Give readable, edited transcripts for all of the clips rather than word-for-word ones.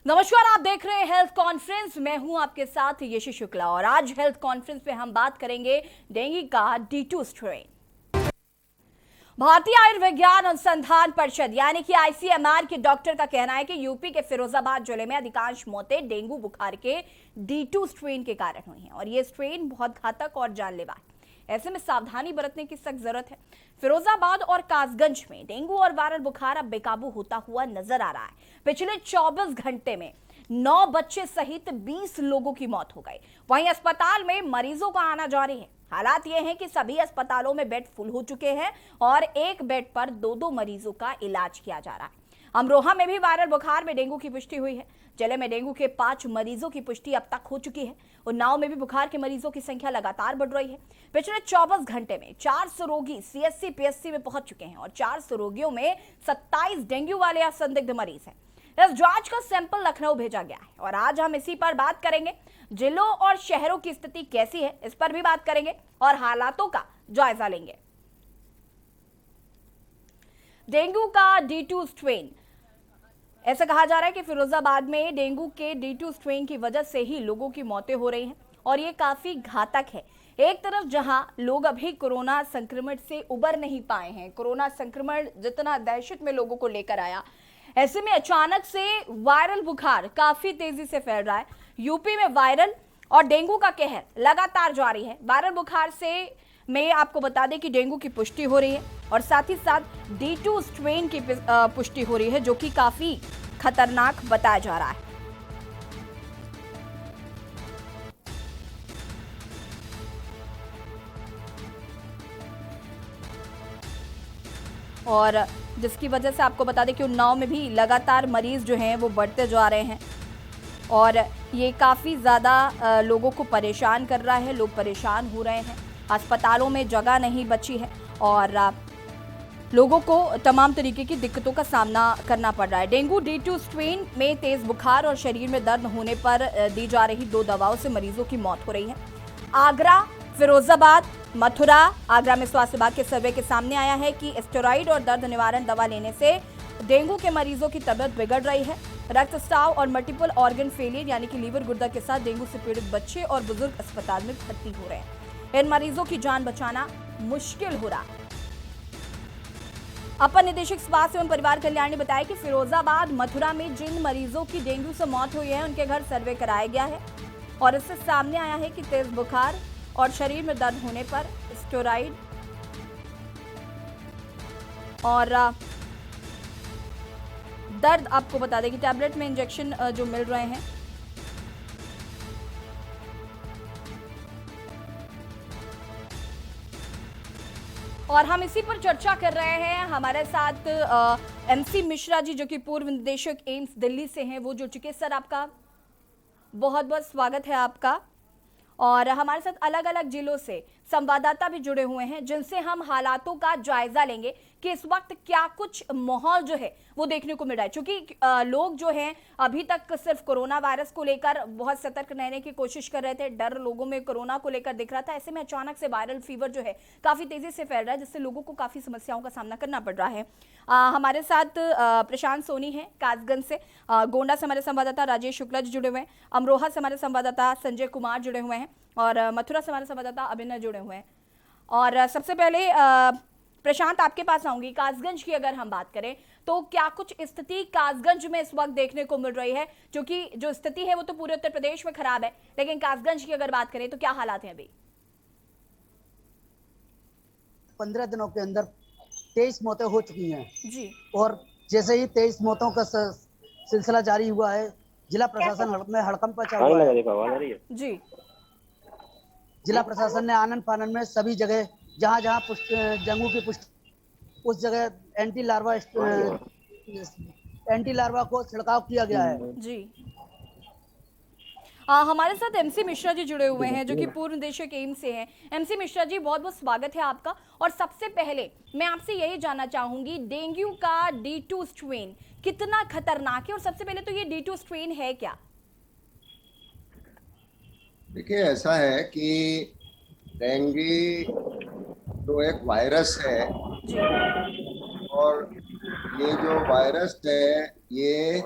नमस्कार, आप देख रहे हैं हेल्थ कॉन्फ्रेंस। मैं हूं आपके साथ यशी शुक्ला और आज हेल्थ कॉन्फ्रेंस पे हम बात करेंगे डेंगू का D2 स्ट्रेन। भारतीय आयुर्विज्ञान अनुसंधान परिषद यानी कि ICMR के डॉक्टर का कहना है कि यूपी के फिरोजाबाद जिले में अधिकांश मौतें डेंगू बुखार के D2 स्ट्रेन के कारण हुई हैं और ये स्ट्रेन बहुत घातक और जानलेवा है। ऐसे में सावधानी बरतने की सख्त जरूरत है। फिरोजाबाद और कासगंज में डेंगू और वायरल बुखार अब बेकाबू होता हुआ नजर आ रहा है। पिछले 24 घंटे में 9 बच्चे सहित 20 लोगों की मौत हो गई। वहीं अस्पताल में मरीजों का आना जारी है। हालात ये हैं कि सभी अस्पतालों में बेड फुल हो चुके हैं और एक बेड पर 2-2 मरीजों का इलाज किया जा रहा है। अमरोहा में भी वायरल बुखार में डेंगू की पुष्टि हुई है। जिले में डेंगू के 5 मरीजों की पुष्टि अब तक हो चुकी है। उन्नाव में भी बुखार के मरीजों की संख्या लगातार बढ़ रही है। पिछले 24 घंटे में 400 रोगी CSC PSC में पहुंच चुके हैं और 400 रोगियों में 27 डेंगू वाले या संदिग्ध मरीज हैं। इस जांच का सैंपल लखनऊ भेजा गया है और आज हम इसी पर बात करेंगे। जिलों और शहरों की स्थिति कैसी है इस पर भी बात करेंगे और हालातों का जायजा लेंगे। डेंगू का D2 स्ट्रेन, ऐसा कहा जा रहा है कि फिरोजाबाद में डेंगू के D2 स्ट्रेन की वजह से ही लोगों की मौतें हो रही हैं और ये काफी घातक है। एक तरफ जहां लोग अभी कोरोना संक्रमण से उबर नहीं पाए हैं, कोरोना संक्रमण जितना दहशत में लोगों को लेकर आया, ऐसे में अचानक से वायरल बुखार काफी तेजी से फैल रहा है। यूपी में वायरल और डेंगू का कहर लगातार जारी है। वायरल बुखार से मैं आपको बता दें कि डेंगू की पुष्टि हो रही है और साथ ही साथ D2 स्ट्रेन की पुष्टि हो रही है जो कि काफी खतरनाक बताया जा रहा है। और जिसकी वजह से आपको बता दें कि उन्नाव में भी लगातार मरीज जो हैं वो बढ़ते जा रहे हैं और ये काफ़ी ज़्यादा लोगों को परेशान कर रहा है। लोग परेशान हो रहे हैं, अस्पतालों में जगह नहीं बची है और लोगों को तमाम तरीके की दिक्कतों का सामना करना पड़ रहा है। डेंगू D2 स्ट्रेन में तेज़ बुखार और शरीर में दर्द होने पर दी जा रही 2 दवाओं से मरीजों की मौत हो रही है। आगरा, फिरोजाबाद, मथुरा। आगरा में स्वास्थ्य विभाग के सर्वे के सामने आया है कि स्टेरॉइड और दर्द निवारण दवा लेने से डेंगू के मरीजों की तबीयत बिगड़ रही है। रक्तस्राव और मल्टीपल ऑर्गन फेलियर यानी कि लीवर गुर्दा के साथ डेंगू से पीड़ित बच्चे और बुजुर्ग अस्पताल में भर्ती हो रहे हैं। इन मरीजों की जान बचाना मुश्किल हो रहा है। अपर निदेशक स्वास्थ्य एवं परिवार कल्याण ने बताया कि फिरोजाबाद, मथुरा में जिन मरीजों की डेंगू से मौत हुई है उनके घर सर्वे कराया गया है और इससे सामने आया है कि तेज बुखार और शरीर में दर्द होने पर स्टेरॉइड और दर्द, आपको बता दें कि टैबलेट में इंजेक्शन जो मिल रहे हैं और हम इसी पर चर्चा कर रहे हैं। हमारे साथ MC मिश्रा जी जो कि पूर्व निदेशक एम्स दिल्ली से हैं, वो जुड़ चुके हैं। सर, आपका बहुत बहुत स्वागत है आपका। और हमारे साथ अलग अलग जिलों से संवाददाता भी जुड़े हुए हैं जिनसे हम हालातों का जायजा लेंगे कि इस वक्त क्या कुछ माहौल जो है वो देखने को मिल रहा है। क्योंकि लोग जो हैं अभी तक सिर्फ कोरोना वायरस को लेकर बहुत सतर्क रहने की कोशिश कर रहे थे, डर लोगों में कोरोना को लेकर दिख रहा था। ऐसे में अचानक से वायरल फीवर जो है काफी तेजी से फैल रहा है जिससे लोगों को काफी समस्याओं का सामना करना पड़ रहा है। हमारे साथ प्रशांत सोनी है कासगंज से, गोंडा से हमारे संवाददाता राजेश शुक्ला जी जुड़े हुए हैं, अमरोहा से हमारे संवाददाता संजय कुमार जुड़े हुए हैं और मथुरा से हमारे संवाददाता अभिनव जुड़े हुए हैं। और सबसे पहले प्रशांत, आपके पास आऊंगी। कासगंज की अगर हम बात करें तो क्या कुछ स्थिति कासगंज में इस वक्त देखने को मिल रही है? क्योंकि जो स्थिति है वो तो पूरे उत्तर प्रदेश में खराब है, लेकिन कासगंज की अगर बात करें तो क्या हालात हैं अभी? 15 दिनों के अंदर 23 मौतें हो चुकी हैं जी। और जैसे ही 23 मौतों का सिलसिला जारी हुआ है, जिला प्रशासन में हड़कंप मचा हुआ है। जी। जिला प्रशासन ने आनन फानन में सभी जगह जहां जहां डेंगू की पुष्टि, उस जगह एंटी लार्वा को छिड़काव किया गया है। जी। हमारे साथ MC मिश्रा जी जुड़े हुए हैं जो कि पूर्व निदेशक एम्स से हैं। MC मिश्रा जी, बहुत बहुत स्वागत है आपका। और सबसे पहले मैं आपसे यही जानना चाहूंगी, डेंगू का D2 स्ट्रेन कितना खतरनाक है और सबसे पहले तो ये D2 स्ट्रेन है क्या? देखिए, ऐसा है कि डेंगू तो एक वायरस है जी। और ये जो वायरस है ये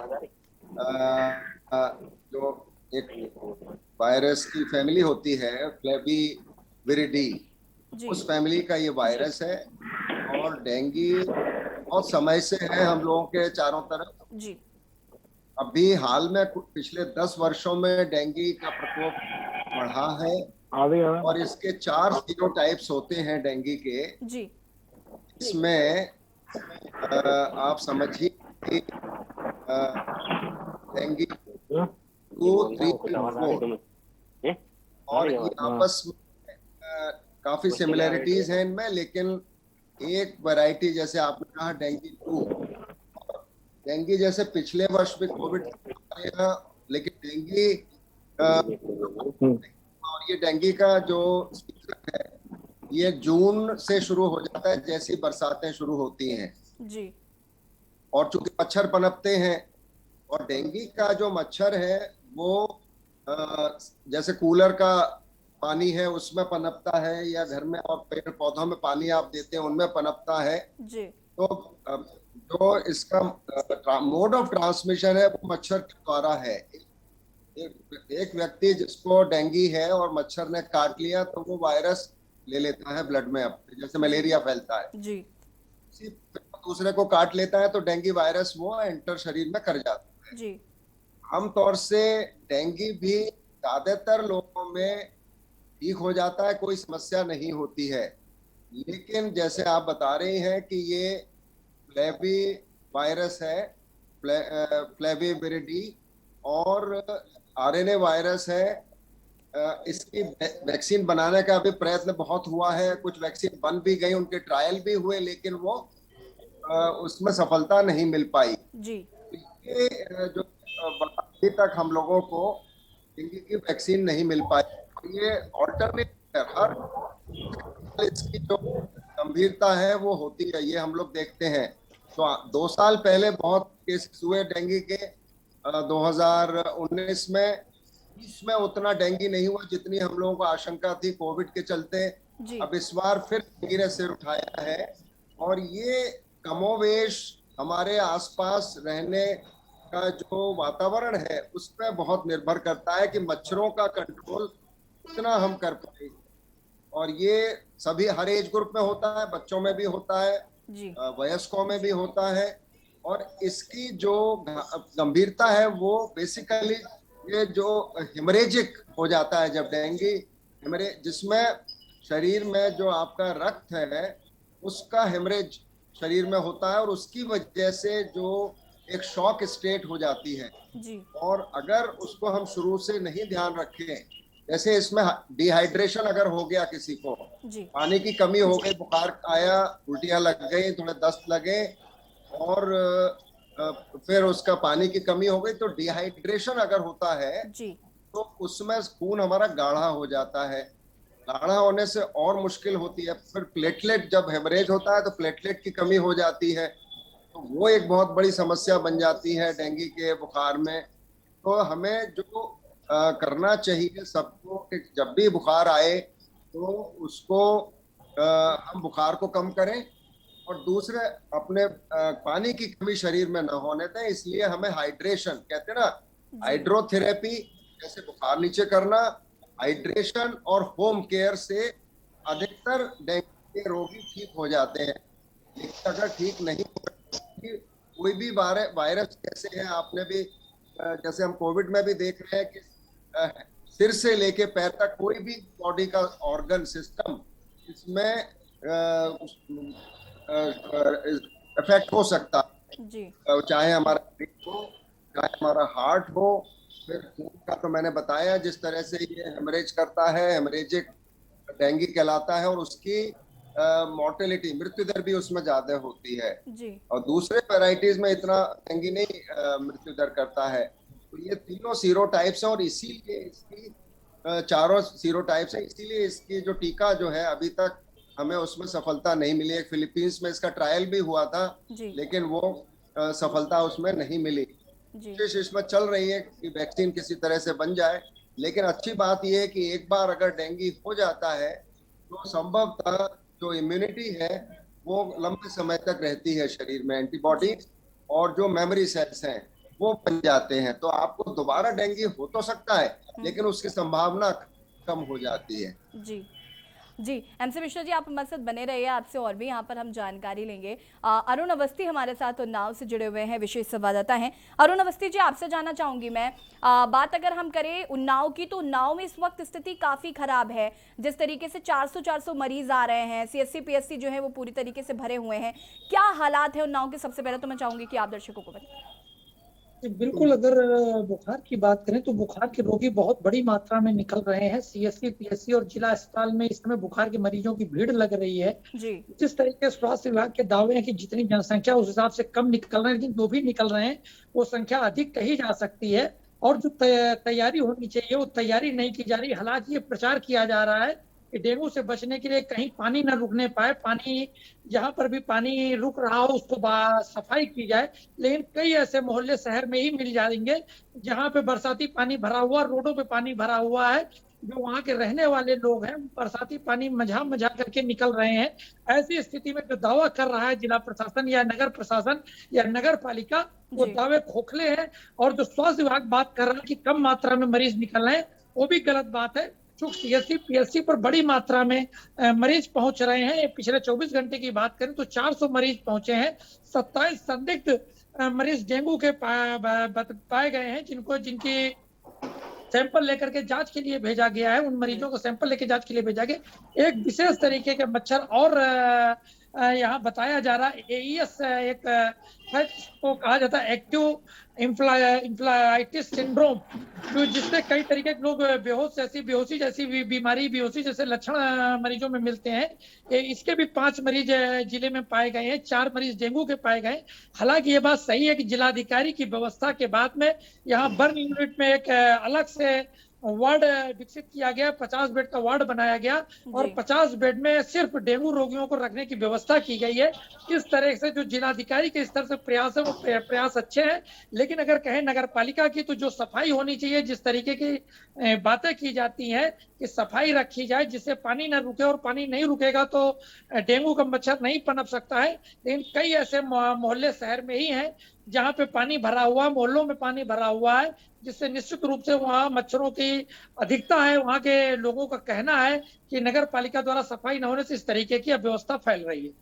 वायरस की फैमिली होती है फ्लेविविरिडी, जी उस फैमिली का ये वायरस है। और डेंगू बहुत समय से है हम लोगों के चारों तरफ। जी अभी हाल में पिछले 10 वर्षों में डेंगू का प्रकोप बढ़ा है। और इसके 4 सीरोटाइप्स होते हैं डेंगू के। जी इसमें आप समझिए कि डेंगू 2, 3 और 4, और ये आपस में काफी सिमिलरिटीज हैं इनमें। लेकिन एक वैरायटी, जैसे आपने कहा डेंगू 2, डेंगू जैसे पिछले वर्ष भी कोविड आया, लेकिन और ये डेंगू का जो सीजन है ये जून से शुरू हो जाता है, जैसी बरसातें शुरू होती हैं। जी और चूंकि मच्छर पनपते हैं, और डेंगू का जो मच्छर है वो जैसे कूलर का पानी है उसमें पनपता है, या घर में और पेड़ पौधों में पानी आप देते हैं उनमें पनपता है। जी तो जो इसका मोड ऑफ ट्रांसमिशन है वो मच्छर के द्वारा है। एक व्यक्ति जिसको डेंगू है और मच्छर ने काट लिया तो वो वायरस ले लेता है ब्लड में, अपने जैसे मलेरिया फैलता है, जी दूसरे को काट लेता है तो डेंगू वायरस वो एंटर शरीर में कर जाता है। जी आमतौर से डेंगू भी ज्यादातर लोगों में ठीक हो जाता है, कोई समस्या नहीं होती है। लेकिन जैसे आप बता रहे हैं कि ये फ्लेवी वायरस है, फ्लेविविरिडी, और आरएनए वायरस है। इसकी वैक्सीन बनाने का भी प्रयत्न बहुत हुआ है, कुछ वैक्सीन बन भी गई, उनके ट्रायल भी हुए, लेकिन वो उसमें सफलता नहीं मिल पाई। जी ये जो अभी तक हम लोगों को डेंगू की वैक्सीन नहीं मिल पाई। ये ऑल्टरनेट हर इसकी जो गंभीरता है वो होती है, ये हम लोग देखते हैं। तो 2 साल पहले बहुत केसेस हुए डेंगू के, 2019 में। इसमें उतना डेंगू नहीं हुआ जितनी हम लोगों को आशंका थी कोविड के चलते। जी अब इस बार फिर डेंगू ने सिर उठाया है, और ये कमोवेश हमारे आसपास रहने का जो वातावरण है उस पर बहुत निर्भर करता है कि मच्छरों का कंट्रोल कितना हम कर पाए। और ये सभी हर एज ग्रुप में होता है, बच्चों में भी होता है, जी वयस्कों में भी होता है। और इसकी जो गंभीरता है वो बेसिकली ये जो हेमरेजिक हो जाता है, जब डेंगू जिसमें शरीर में जो आपका रक्त है उसका हेमरेज शरीर में होता है, और उसकी वजह से जो एक शॉक स्टेट हो जाती है। जी और अगर उसको हम शुरू से नहीं ध्यान रखें, जैसे इसमें डिहाइड्रेशन अगर हो गया किसी को, जी पानी की कमी हो गई, बुखार आया, उल्टियां लग गई, थोड़े दस्त लगे, और फिर उसका पानी की कमी हो गई, तो डिहाइड्रेशन अगर होता है जी तो उसमें खून हमारा गाढ़ा हो जाता है। गाढ़ा होने से और मुश्किल होती है। फिर प्लेटलेट, जब हेमरेज होता है तो प्लेटलेट की कमी हो जाती है, तो वो एक बहुत बड़ी समस्या बन जाती है डेंगू के बुखार में। तो हमें जो करना चाहिए सबको कि जब भी बुखार आए तो उसको हम बुखार को कम करें, और दूसरे अपने पानी की कमी शरीर में न होने दें। इसलिए हमें हाइड्रेशन कहते हैं ना, हाइड्रोथेरेपी, जैसे बुखार नीचे करना, हाइड्रेशन और होम केयर से अधिकतर डेंगू के रोगी ठीक हो जाते हैं। लेकिन अगर ठीक नहीं हो, कोई भी वायरस जैसे है, आपने भी जैसे हम कोविड में भी देख रहे हैं कि सिर से लेके पैर तक कोई भी बॉडी का ऑर्गन सिस्टम इसमें इफेक्ट हो सकता है। जी चाहे हमारा ब्रेन हो, चाहे हमारा हार्ट हो। फिर खून का तो मैंने बताया जिस तरह से ये हेमरेज करता है, हेमरेजिक डेंगू कहलाता है, और उसकी मोर्टेलिटी, मृत्यु दर भी उसमें ज्यादा होती है। जी और दूसरे वेराइटीज में इतना डेंगू नहीं मृत्यु दर करता है। तो ये तीनों सीरोटाइप्स हैं, और इसीलिए इसकी चारों सीरोटाइप्स हैं, इसीलिए इसकी जो टीका जो है अभी तक हमें उसमें सफलता नहीं मिली। एक फिलीपींस में इसका ट्रायल भी हुआ था, जी लेकिन वो सफलता उसमें नहीं मिली। जी कोशिश इसमें चल रही है कि वैक्सीन किसी तरह से बन जाए। लेकिन अच्छी बात यह है कि एक बार अगर डेंगू हो जाता है तो संभवतः जो इम्यूनिटी है वो लंबे समय तक रहती है शरीर में, एंटीबॉडी और जो मेमोरी सेल्स हैं वो बन जाते हैं, तो आपको दोबारा डेंगू हो तो सकता है, लेकिन उसकी संभावना कम हो जाती है। जी जी, एमसी मिश्रा जी, आप हमारे साथ बने रहिए, आपसे और भी यहाँ पर हम जानकारी लेंगे। अरुण अवस्थी हमारे साथ उन्नाव से जुड़े हुए हैं, विशेष संवाददाता हैं। अरुण अवस्थी जी, आपसे जानना चाहूंगी मैं, बात अगर हम करें उन्नाव की, तो उन्नाव में इस वक्त स्थिति काफ़ी खराब है। जिस तरीके से 400 मरीज आ रहे हैं, सीएससी पीएससी जो है वो पूरी तरीके से भरे हुए हैं, क्या हालात है उन्नाव के? सबसे पहले तो मैं चाहूंगी कि आप दर्शकों को बताएं। जी, बिल्कुल। अगर बुखार की बात करें तो बुखार के रोगी बहुत बड़ी मात्रा में निकल रहे हैं। सीएससी पीएससी और जिला अस्पताल में इस समय बुखार के मरीजों की भीड़ लग रही है। जी जिस तरीके से स्वास्थ्य विभाग के दावे हैं कि जितनी जनसंख्या उस हिसाब से कम निकल रहे हैं, लेकिन जो भी निकल रहे हैं वो संख्या अधिक कही जा सकती है। और जो तैयारी होनी चाहिए वो तैयारी नहीं की जा रही। हालांकि ये प्रचार किया जा रहा है कि डेंगू से बचने के लिए कहीं पानी न रुकने पाए, पानी जहां पर भी पानी रुक रहा हो उसको सफाई की जाए। लेकिन कई ऐसे मोहल्ले शहर में ही मिल जाएंगे जहां पे बरसाती पानी भरा हुआ, रोडों पे पानी भरा हुआ है। जो वहां के रहने वाले लोग हैं बरसाती पानी मझा मझा करके निकल रहे हैं। ऐसी स्थिति में जो दावा कर रहा है जिला प्रशासन या नगर प्रशासन या नगर पालिका, वो जी दावे खोखले हैं। और जो स्वास्थ्य विभाग बात कर रहा है कि कम मात्रा में मरीज निकल रहे हैं, वो भी गलत बात है। चूंकि सीएससी पीएससी पर बड़ी मात्रा में मरीज पहुंच रहे हैं। पिछले 24 घंटे की बात करें तो 400 मरीज पहुंचे हैं। 27 संदिग्ध मरीज डेंगू के पाए गए हैं, जिनकी सैंपल लेकर के जांच के लिए भेजा गया है। उन मरीजों को सैंपल लेकर जांच के लिए भेजा गया। एक विशेष तरीके के मच्छर और यहाँ बताया जा रहा है, एईएस एक है जिसको कहा जाता है एक्टिव इंफ्लाइटिस सिंड्रोम, जो जिससे कई तरीके के लोग बेहोशी जैसी बीमारी, बेहोशी जैसे लक्षण मरीजों में मिलते हैं। इसके भी 5 मरीज जिले में पाए गए हैं, 4 मरीज डेंगू के पाए गए। हालांकि ये बात सही है कि जिलाधिकारी की व्यवस्था के बाद में यहाँ बर्न यूनिट में एक अलग से वार्ड विकसित किया गया, 50 बेड का वार्ड बनाया गया और 50 बेड में सिर्फ डेंगू रोगियों को रखने की व्यवस्था की गई है। इस तरह से जो जिलाधिकारी के स्तर से प्रयास है वो प्रयास अच्छे हैं। लेकिन अगर कहें नगर पालिका की, तो जो सफाई होनी चाहिए, जिस तरीके की बातें की जाती हैं कि सफाई रखी जाए जिससे पानी न रुके, और पानी नहीं रुकेगा तो डेंगू का मच्छर नहीं पनप सकता है। लेकिन कई ऐसे मोहल्ले शहर में ही हैं जहाँ पे पानी भरा हुआ, मोहल्लों में पानी भरा हुआ है, जिससे निश्चित रूप से वहाँ मच्छरों की अधिकता है। वहाँ के लोगों का कहना है कि नगर पालिका द्वारा सफाई न होने से इस तरीके की अव्यवस्था फैल रही है।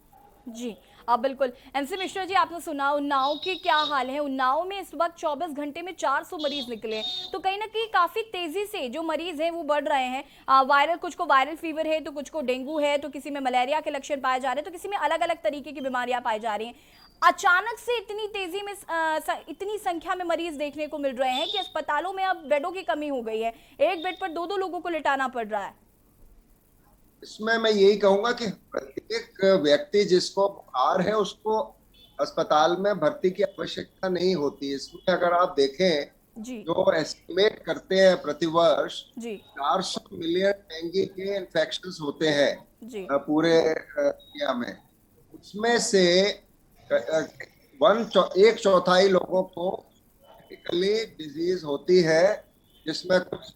जी, आप बिल्कुल। एमसी मिश्रा जी, आपने सुना उन्नाव की क्या हाल है? उन्नाव में इस वक्त 24 घंटे में 400 मरीज निकले, तो कहीं ना कहीं काफी तेजी से जो मरीज हैं वो बढ़ रहे हैं। वायरल, कुछ को वायरल फीवर है, तो कुछ को डेंगू है, तो किसी में मलेरिया के लक्षण पाए जा रहे हैं, तो किसी में अलग अलग तरीके की बीमारियां पाई जा रही हैं। अचानक से इतनी तेजी में इतनी संख्या में मरीज देखने को मिल रहे हैं कि अस्पतालों में अब बेडों की कमी हो गई है। एक बेड पर 2-2 लोगों को लिटाना पड़ रहा है। इसमें मैं यही कहूंगा कि प्रत्येक व्यक्ति जिसको बुखार है उसको अस्पताल में भर्ती की आवश्यकता नहीं होती। इसमें अगर आप देखें, जी जो एस्टिमेट करते हैं प्रतिवर्ष जी 400 मिलियन डेंगू के इन्फेक्शंस होते हैं जी पूरे इंडिया में। उसमें से 1/4 लोगों को क्रिटिकली डिजीज होती है, जिसमें कुछ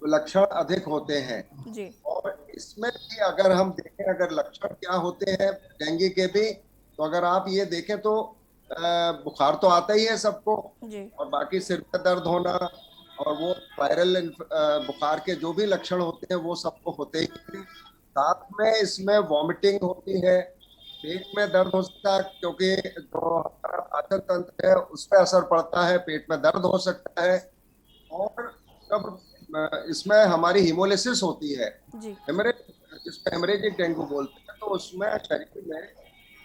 लक्षण अधिक होते हैं। जी और इसमें भी अगर हम देखें, अगर लक्षण क्या होते हैं डेंगू के भी, तो अगर आप ये देखें तो बुखार तो आता ही है सबको, जी और बाकी सिर में दर्द होना, और वो वायरल बुखार के जो भी लक्षण होते हैं वो सबको होते ही हैं। साथ में इसमें वॉमिटिंग होती है, पेट में दर्द हो सकता है, क्योंकि जो हमारा पाचन तंत्र है उस पर असर पड़ता है, पेट में दर्द हो सकता है। और जब इसमें हमारी हिमोलिसिस होती है, जी हेमरेज, जिसको हेमरेजिक डेंगू बोलते हैं, तो उसमें शरीर में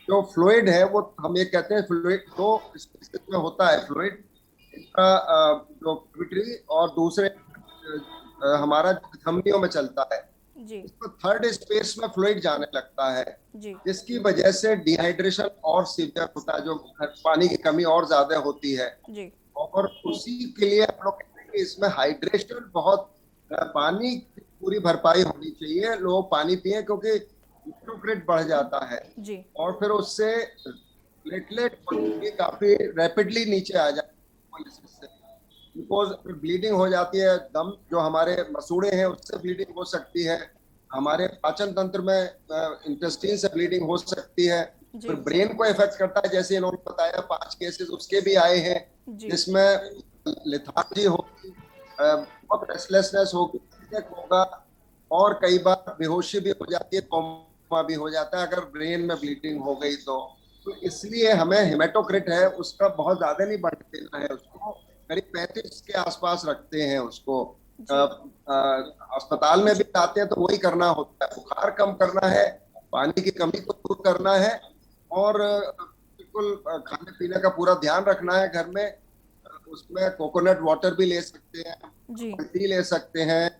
जो फ्लूइड है, वो हम ये कहते हैं फ्लूइड, तो इसमें होता है फ्लूइड जो पिट्यूटरी और दूसरे हमारा धमनियों में चलता है, जी इसको थर्ड स्पेस में फ्लूइड जाने लगता है, जी जिसकी वजह से डिहाइड्रेशन और सीवियर होता है, जो पानी की कमी और ज्यादा होती है। जी और उसी के लिए हम लोग कहते हैं कि इसमें हाइड्रेशन बहुत, पानी की पूरी भरपाई होनी चाहिए, लोग पानी पिए, क्योंकि यूट्रोक्रेट बढ़ जाता है जी और फिर उससे प्लेटलेट काफी रैपिडली नीचे आ जाती है, बिकॉज ब्लीडिंग हो जाती है। दम, जो हमारे मसूड़े हैं उससे ब्लीडिंग हो सकती है, हमारे पाचन तंत्र में इंटेस्टाइन से ब्लीडिंग हो सकती है, जी फिर ब्रेन को इफेक्ट करता है, जैसे इन्होंने बताया 5 केसेस उसके भी आए हैं, जी जिसमें लेथार्जी होगी, बहुत रेस्टलेसनेस होगी, headache होगा, और कई बार बेहोशी भी हो जाती है, कोमा भी हो जाता है अगर ब्रेन में ब्लीडिंग हो गई तो इसलिए हमें हेमेटोक्रिट है उसका बहुत ज्यादा नहीं बढ़ने देना है, उसको करीब 35 के आसपास रखते हैं उसको। जी अस्पताल में भी आते हैं तो वही करना होता है, बुखार कम करना है, पानी की कमी को दूर करना है, और बिल्कुल खाने पीने का पूरा ध्यान रखना है घर में। उसमें कोकोनट वाटर भी ले सकते हैं, जी टी ले सकते हैं,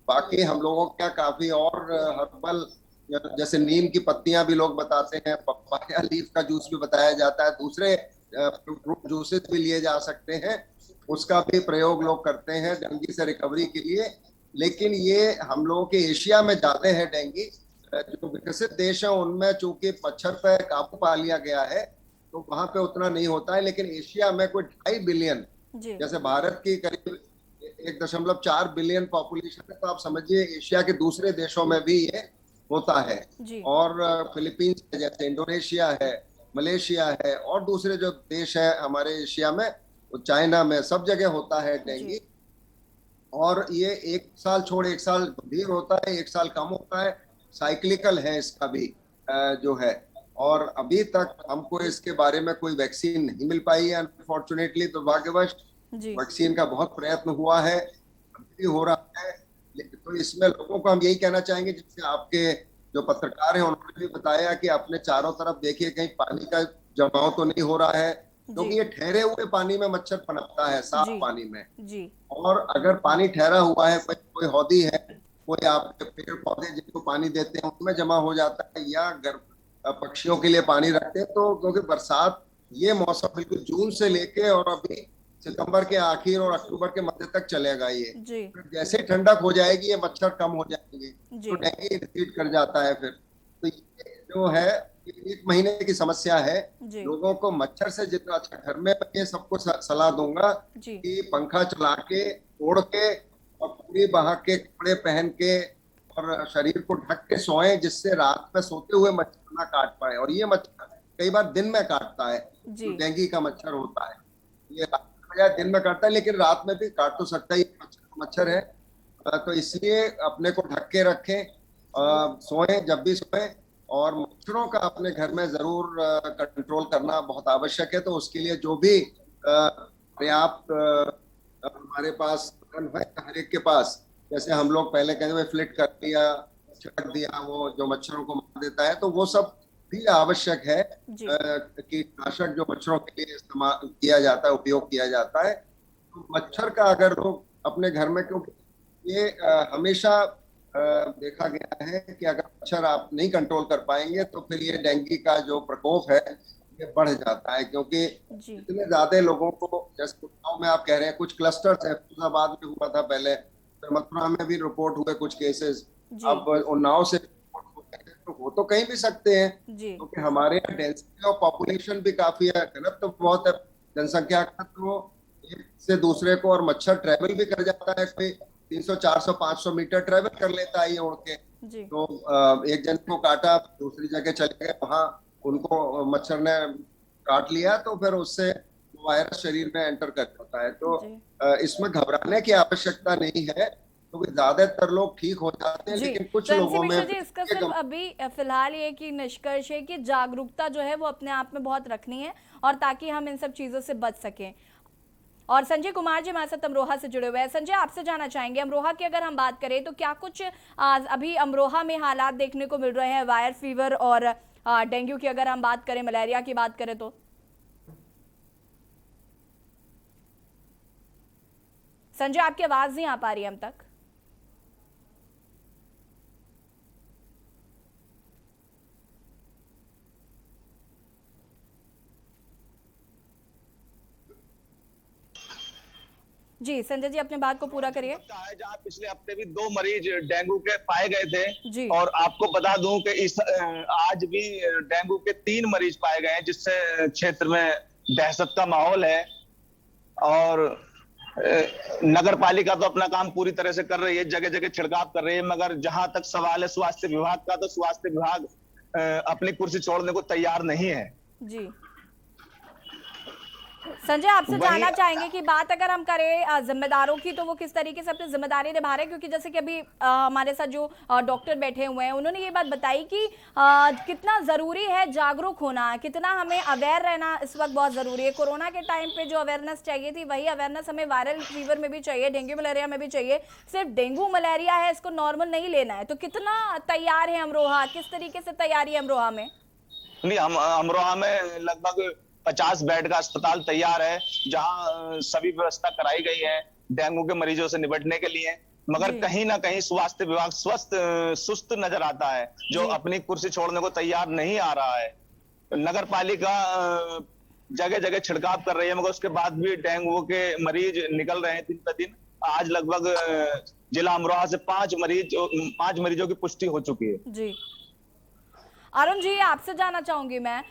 बाकी हम लोगों का काफी और हर्बल जैसे नीम की पत्तियां भी लोग बताते हैं, पपाया लीफ का जूस भी बताया जाता है, दूसरे फ्रूट जूसेस भी लिए जा सकते हैं, उसका भी प्रयोग लोग करते हैं डेंगू से रिकवरी के लिए। लेकिन ये हम लोगों के एशिया में ज्यादा है डेंगू, जो विकसित देश है उनमें चूंकि मच्छर पर काबू पा लिया गया है तो वहां पे उतना नहीं होता है, लेकिन एशिया में कोई 2.5 बिलियन, जी जैसे भारत की करीब 1.4 बिलियन पॉपुलेशन है, तो आप समझिए एशिया के दूसरे देशों में भी ये होता है। जी और फिलीपींस है, जैसे इंडोनेशिया है, मलेशिया है, और दूसरे जो देश है हमारे एशिया में, चाइना में, सब जगह होता है डेंगू। जी और ये 1 साल छोड़ 1 साल गंभीर होता है, 1 साल कम होता है, साइक्लिकल है इसका भी जो है। और अभी तक हमको इसके बारे में कोई वैक्सीन नहीं मिल पाई है अनफॉर्चुनेटली, तो भाग्यवश जी वैक्सीन का बहुत प्रयत्न हुआ है, अभी भी हो रहा है। तो इसमें लोगों को हम यही कहना चाहेंगे, जैसे आपके जो पत्रकार हैं उन्होंने भी बताया कि अपने चारों तरफ देखिए कहीं पानी का जमाव तो नहीं हो रहा है, क्योंकि ये ठहरे हुए पानी में मच्छर पनपता है, साफ जी पानी में। जी और अगर पानी ठहरा हुआ है, कोई हौदी है, कोई आपके पेड़ पौधे जिनको पानी देते हैं उनमें जमा हो जाता है, या पक्षियों के लिए पानी रखते हैं, तो क्योंकि बरसात ये मौसम बिल्कुल जून से लेके और अभी सितंबर के आखिर और अक्टूबर के मध्य तक चलेगा ये। जी जैसे ठंडक हो जाएगी ये मच्छर कम हो जाएंगे जी तो डेंगू रिपीट कर जाता है फिर। तो ये जो है 1 महीने की समस्या है। जी लोगों को मच्छर से जितना अच्छा, घर में ये सबको सलाह दूंगा जी कि पंखा चला के, ओढ़ के, और पूरी बांह के कपड़े पहन के और शरीर को ढक के सोएं, जिससे रात में सोते हुए मच्छर ना काट पाए। और ये मच्छर कई बार दिन में काटता है, जी जो डेंगू का मच्छर होता है, ये रात में बजाय दिन में काटता है, लेकिन रात में भी काट तो सकता है, ये मच्छर है। तो इसलिए अपने को ढक के रखें, सोएं जब भी सोएं, और मच्छरों का अपने घर में जरूर कंट्रोल करना बहुत आवश्यक है। तो उसके लिए जो भी पर्याप्त हमारे पास है हर एक के पास, जैसे हम लोग पहले कहते हुए फ्लिट कर दिया, छिड़क दिया, वो जो मच्छरों को मार देता है, तो वो सब भी आवश्यक है। जी कीटनाशक जो मच्छरों के लिए इस्तेमाल किया जाता है, उपयोग किया जाता है, तो मच्छर का अगर लोग अपने घर में, क्योंकि ये हमेशा देखा गया है कि अगर मच्छर आप नहीं कंट्रोल कर पाएंगे तो फिर ये डेंगू का जो प्रकोप है ये बढ़ जाता है, क्योंकि जी इतने ज्यादा लोगों को, जैसे गाँव में आप कह रहे हैं कुछ क्लस्टर्स है, फैजाबाद में हुआ था पहले, फिर मथुरा में भी रिपोर्ट हुए कुछ केसेस, जी अब उन्नाव से तो हो तो कहीं भी सकते हैं, जी क्योंकि हमारे यहाँ डेंसिटी ऑफ पॉपुलेशन भी काफी है, घनत्व तो बहुत है जनसंख्या का, तो एक से दूसरे को, और मच्छर ट्रेवल भी कर जाता है, कोई 300 400 500 मीटर ट्रेवल कर लेता है ये उड़ के। जी तो एक जन को काटा, दूसरी जगह चले गए, वहां उनको मच्छर ने काट लिया, तो फिर उससे वायरस शरीर में एंटर कर जाता है। तो जी इसमें घबराने की आवश्यकता नहीं है, क्योंकि ज्यादातर लोग ठीक हो जाते हैं, जी लेकिन कुछ तो एमसी लोगों मिश्रा में जी, इसका सिर्फ अभी फिलहाल ये कि निष्कर्ष है कि जागरूकता जो है वो अपने आप में बहुत रखनी है, और ताकि हम इन सब चीजों से बच सकें। और संजय कुमार जी हमारे साथ अमरोहा से जुड़े हुए हैं। संजय, आपसे जानना चाहेंगे, अमरोहा की अगर हम बात करें तो क्या कुछ अभी अमरोहा में हालात देखने को मिल रहे हैं, वायरल फीवर और डेंगू की अगर हम बात करें, मलेरिया की बात करें तो? संजय, आपकी आवाज नहीं आ पा रही हम तक। जी संजय जी, अपने बात को पूरा करिए। जहाँ पिछले हफ्ते भी 2 मरीज डेंगू के पाए गए थे, जी और आपको बता दूं कि इस आज भी डेंगू के 3 मरीज पाए गए हैं, जिससे क्षेत्र में दहशत का माहौल है। और नगर पालिका तो अपना काम पूरी तरह से कर रही है, जगह जगह छिड़काव कर रही है, मगर जहां तक सवाल है स्वास्थ्य विभाग का, तो स्वास्थ्य विभाग अपनी कुर्सी छोड़ने को तैयार नहीं है। जी संजय, आपसे वहीं- जानना चाहेंगे कि बात अगर हम करें जिम्मेदारों की, तो वो किस तरीके से अपनी जिम्मेदारी निभा रहे हैं, क्योंकि जैसे कि अभी हमारे साथ जो डॉक्टर बैठे हुए हैं उन्होंने ये बात बताई कि कितना ज़रूरी है जागरूक होना, कितना हमें अवेयर रहना इस वक्त बहुत ज़रूरी है। कोरोना के टाइम पे जो अवेयरनेस चाहिए थी वही अवेयरनेस हमें वायरल फीवर में भी चाहिए, डेंगू मलेरिया में भी चाहिए। सिर्फ डेंगू मलेरिया है, इसको नॉर्मल नहीं लेना है। तो कितना तैयार है अमरोहा, किस तरीके से तैयारी है अमरोहा में? नहीं, हम अमरोहा में लगभग 50 बेड का अस्पताल तैयार है, जहां सभी व्यवस्था कराई गई है डेंगू के मरीजों से निपटने के लिए। मगर जी। कहीं ना कहीं स्वास्थ्य विभाग सुस्त नजर आता है, जो जी। अपनी कुर्सी छोड़ने को तैयार नहीं आ रहा है। नगर पालिका जगह जगह छिड़काव कर रही है, मगर उसके बाद भी डेंगू के मरीज निकल रहे हैं दिन ब दिन। आज लगभग जिला अमरोहा से 5 मरीजों की पुष्टि हो चुकी है। जी अरुण जी, आपसे जानना चाहूंगी मैं,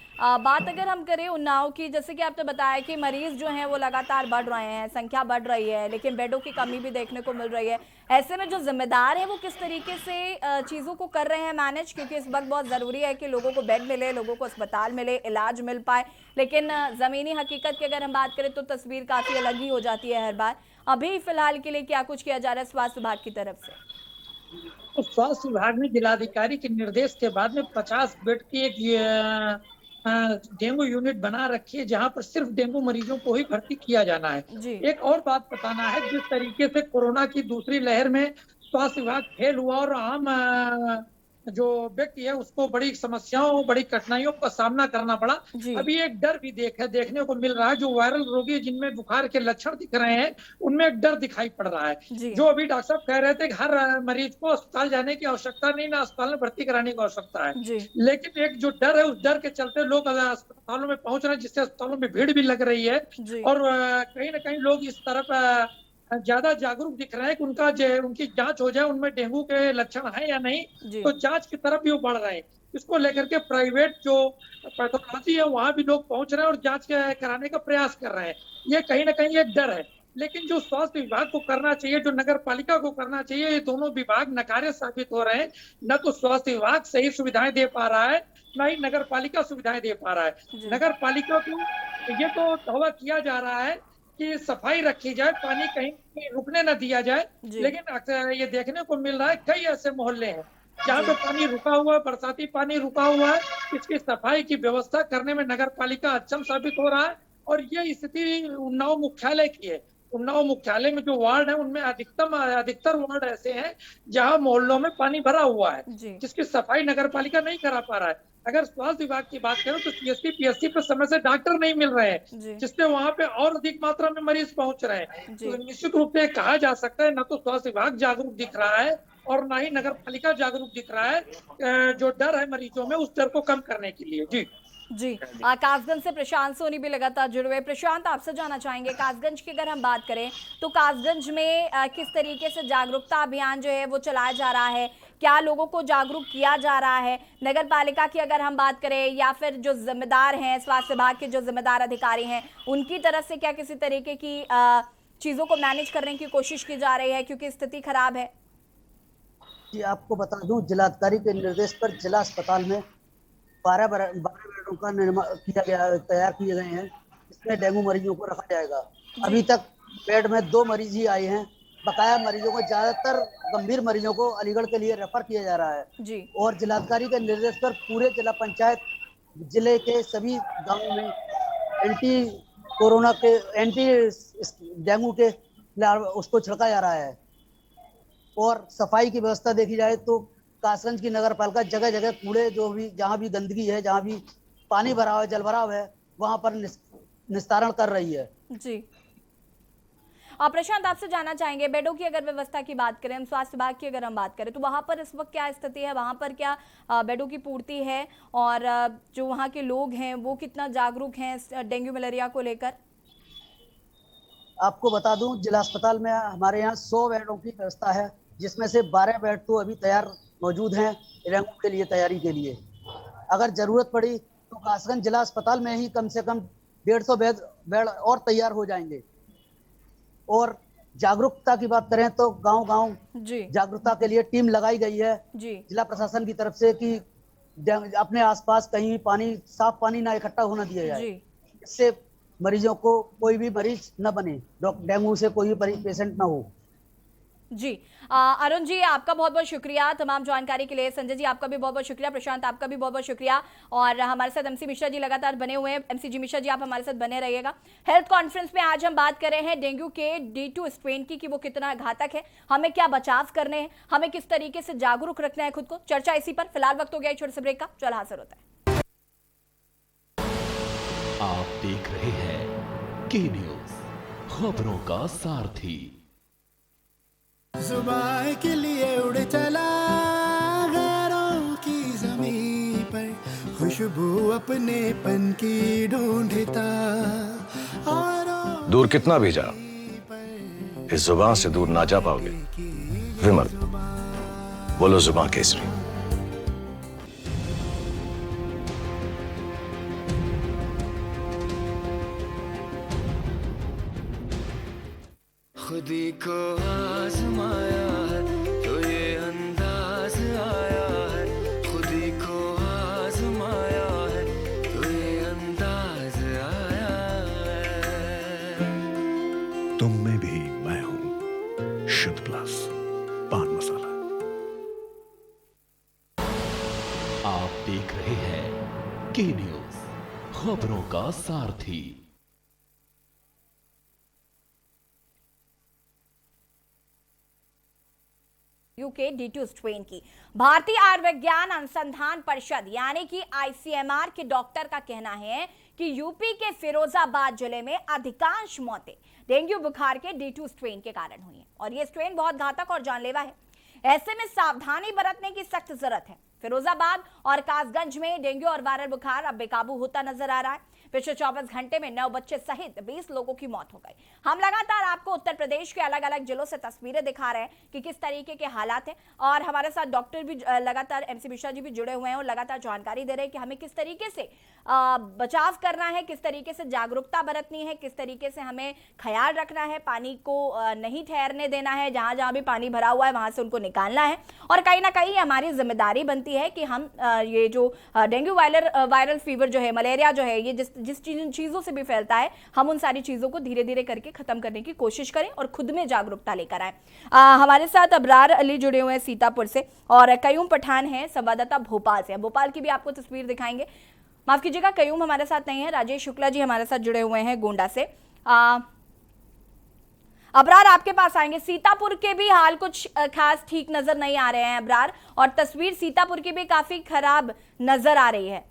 बात अगर हम करें उन्नाव की, जैसे कि आपने बताया कि मरीज जो हैं वो लगातार बढ़ रहे हैं, संख्या बढ़ रही है, लेकिन बेडों की कमी भी देखने को मिल रही है। ऐसे में जो जिम्मेदार हैं वो किस तरीके से चीज़ों को कर रहे हैं मैनेज, क्योंकि इस वक्त बहुत ज़रूरी है कि लोगों को बेड मिले, लोगों को अस्पताल मिले, इलाज मिल पाए। लेकिन ज़मीनी हकीकत की अगर हम बात करें तो तस्वीर काफ़ी अलग ही हो जाती है हर बार। अभी फिलहाल के लिए क्या कुछ किया जा रहा है स्वास्थ्य विभाग की तरफ से? तो स्वास्थ्य विभाग ने जिलाधिकारी के निर्देश के बाद में 50 बेड की एक डेंगू यूनिट बना रखी है, जहां पर सिर्फ डेंगू मरीजों को ही भर्ती किया जाना है। जी। एक और बात बताना है, जिस तरीके से कोरोना की दूसरी लहर में स्वास्थ्य विभाग फेल हुआ और आम जो व्यक्ति है उसको बड़ी समस्याओं, बड़ी कठिनाइयों का सामना करना पड़ा। जी। अभी एक डर भी देखने को मिल रहा है। जो वायरल रोगी जिनमें बुखार के लक्षण दिख रहे हैं, उनमें एक डर दिखाई पड़ रहा है। जी। जो अभी डॉक्टर साहब कह रहे थे कि हर मरीज को अस्पताल जाने की आवश्यकता नहीं, ना अस्पताल में भर्ती कराने की आवश्यकता है। जी। लेकिन एक जो डर है, उस डर के चलते लोग अस्पतालों में पहुंच रहे हैं, जिससे अस्पतालों में भीड़ भी लग रही है। जी। और कहीं ना कहीं लोग इस तरफ ज्यादा जागरूक दिख रहे हैं कि उनकी जांच हो जाए, उनमें डेंगू के लक्षण है या नहीं। जी। तो जांच की तरफ भी वो बढ़ रहे हैं। इसको लेकर के प्राइवेट जो पैथोलॉजी है वहां भी लोग पहुंच रहे हैं और जांच कराने का प्रयास कर रहे हैं। ये कहीं ना कहीं एक डर है। लेकिन जो स्वास्थ्य विभाग को करना चाहिए, जो नगर पालिका को करना चाहिए, ये दोनों विभाग नकारे साबित हो रहे हैं। न तो स्वास्थ्य विभाग सही सुविधाएं दे पा रहा है, न ही नगर पालिका सुविधाएं दे पा रहा है। नगर पालिका को ये तो दावा किया जा रहा है कि सफाई रखी जाए, पानी कहीं रुकने न दिया जाए। लेकिन अक्सर ये देखने को मिल रहा है कई ऐसे मोहल्ले हैं जहाँ पे पानी रुका हुआ है, बरसाती पानी रुका हुआ है। इसकी सफाई की व्यवस्था करने में नगर पालिका अक्षम साबित हो रहा है। और ये स्थिति उन्नाव मुख्यालय की है। उन्नाव मुख्यालय में जो वार्ड है, उनमें अधिकतर वार्ड ऐसे हैं जहाँ मोहल्लों में पानी भरा हुआ है, जिसकी सफाई नगर पालिका नहीं करा पा रहा है। अगर स्वास्थ्य विभाग की बात करें तो सीएससी पीएससी पे समय से डॉक्टर नहीं मिल रहे हैं, जिससे वहां पे और अधिक मात्रा में मरीज पहुंच रहे हैं। तो निश्चित रूप से कहा जा सकता है, न तो स्वास्थ्य विभाग जागरूक दिख रहा है और न ही नगर पालिका जागरूक दिख रहा है, जो डर है मरीजों में, उस डर को कम करने के लिए। जी कासगंज से प्रशांत सोनी भी लगातार जुड़े हुए। प्रशांत, आपसे जानना चाहेंगे, कासगंज की अगर हम बात करें तो कासगंज में किस तरीके से जागरूकता अभियान जो है वो चलाया जा रहा है, क्या लोगों को जागरूक किया जा रहा है? नगर पालिका की अगर हम बात करें या फिर जो जिम्मेदार हैं, स्वास्थ्य विभाग के जो जिम्मेदार अधिकारी हैं, उनकी तरफ से क्या किसी तरीके की चीज़ों को मैनेज करने की कोशिश की जा रही है, क्योंकि स्थिति खराब है? जी, आपको बता दूं, जिलाधिकारी के निर्देश पर जिला अस्पताल में 12 बेडों का निर्माण किया गया, तैयार किए गए हैं। इसमें डेंगू मरीजों को रखा जाएगा। अभी तक बेड में 2 मरीज ही आए हैं। बकाया मरीजों को, ज्यादातर गंभीर मरीजों को अलीगढ़ के लिए रेफर किया जा रहा है। और जिलाधिकारी के निर्देश पर पूरे जिला पंचायत, जिले के सभी गांवों में एंटी डेंगू के उसको छिड़का जा रहा है। और सफाई की व्यवस्था देखी जाए तो कासगंज की नगर पालिका जगह जगह कूड़े, जो भी जहाँ भी गंदगी है, जहाँ भी पानी भरा हुआ है, जल भराव है, वहां पर निस्तारण कर रही है। जी प्रशांत, आपसे जानना चाहेंगे, बेडों की अगर व्यवस्था की बात करें, हम स्वास्थ्य विभाग की अगर हम बात करें तो वहां पर इस वक्त क्या स्थिति है? वहां पर क्या बेडों की पूर्ति है? और जो वहां के लोग हैं वो कितना जागरूक हैं डेंगू मलेरिया को लेकर? आपको बता दूं, जिला अस्पताल में हमारे यहाँ 100 बेडों की व्यवस्था है, जिसमें से 12 बेड तो अभी तैयार मौजूद हैं डेंगू के लिए, तैयारी के लिए। अगर जरूरत पड़ी तो कासगंज जिला अस्पताल में ही कम से कम 150 बेड और तैयार हो जाएंगे। और जागरूकता की बात करें तो गांव-गांव जागरूकता के लिए टीम लगाई गई है जिला प्रशासन की तरफ से, कि अपने आसपास कहीं भी पानी, साफ पानी ना इकट्ठा होना दिया जाए। जी इससे मरीजों को, कोई भी मरीज न बने, डेंगू से कोई भी पेशेंट ना हो। जी अरुण जी, आपका बहुत बहुत शुक्रिया तमाम जानकारी के लिए। संजय जी, आपका भी बहुत बहुत शुक्रिया। प्रशांत, आपका भी बहुत बहुत शुक्रिया। और हमारे साथ एमसी मिश्रा जी लगातार बने हुए हैं। एमसी जी मिश्रा जी, आप हमारे साथ बने रहिएगा। हेल्थ कॉन्फ्रेंस में आज हम बात कर रहे हैं डेंगू के D2 स्ट्रेन की, कि वो कितना घातक है, हमें क्या बचाव करने हैं, हमें किस तरीके से जागरूक रखना है खुद को। चर्चा इसी पर। फिलहाल वक्त हो गया छोटे से ब्रेक का, चल हाजिर होता है। आप देख रहे हैं के न्यूज, खबरों का सारथी। जुबान के लिए उड़ चला गैरों की ज़मीं पर, खुशबू अपने पन की ढूंढता और दूर कितना भी जा, इस जुबान से दूर ना जा पाओगे। विमल, बोलो जुबान केसरी। खुदी को आजमाया है तो ये अंदाज आया है, खुदी को आजमाया है तो ये अंदाज आया है। तुम में भी मैं हूं, शुद्ध प्लस पान मसाला। आप देख रहे हैं के न्यूज, खबरों का सारथी। के D2 स्ट्रेन की भारतीय आयुर्विज्ञान अनुसंधान परिषद यानी कि ICMR के डॉक्टर का कहना है कि यूपी के फिरोजाबाद जिले में अधिकांश मौतें डेंगू बुखार के D2 स्ट्रेन के कारण हुई हैं और ये स्ट्रेन बहुत घातक और जानलेवा है। ऐसे में सावधानी बरतने की सख्त जरूरत है। फिरोजाबाद और कासगंज में डेंगू और वायरल बुखार अब बेकाबू होता नजर आ रहा है। पिछले 24 घंटे में 9 बच्चे सहित 20 लोगों की मौत हो गई। हम लगातार आपको उत्तर प्रदेश के अलग अलग जिलों से तस्वीरें दिखा रहे हैं कि किस तरीके के हालात हैं और हमारे साथ डॉक्टर भी लगातार एमसी मिश्रा जी भी जुड़े हुए हैं और लगातार जानकारी दे रहे हैं कि हमें किस तरीके से बचाव करना है, किस तरीके से जागरूकता बरतनी है, किस तरीके से हमें ख्याल रखना है, पानी को नहीं ठहरने देना है, जहां जहां भी पानी भरा हुआ है वहां से उनको निकालना है और कहीं ना कहीं हमारी जिम्मेदारी बनती है कि हम ये जो डेंगू वायरल फीवर जो है, मलेरिया जो है, ये जिस चीज़ों से भी फैलता है, हम उन सारी चीज़ों को धीरे धीरे करके ख़त्म करने की कोशिश करें और खुद में जागरूकता लेकर आए। हमारे साथ अबरार अली जुड़े हुए हैं सीतापुर से और कयूम पठान हैं संवाददाता भोपाल से। भोपाल की भी आपको तस्वीर दिखाएंगे। माफ़ कीजिएगा, कयूम हमारे साथ नहीं है, राजेश शुक्ला जी हमारे साथ जुड़े हुए हैं गोंडा से। अबरार, आपके पास आएंगे। सीतापुर के भी हाल कुछ खास ठीक नज़र नहीं आ रहे हैं अबरार, और तस्वीर सीतापुर की भी काफ़ी खराब नज़र आ रही है।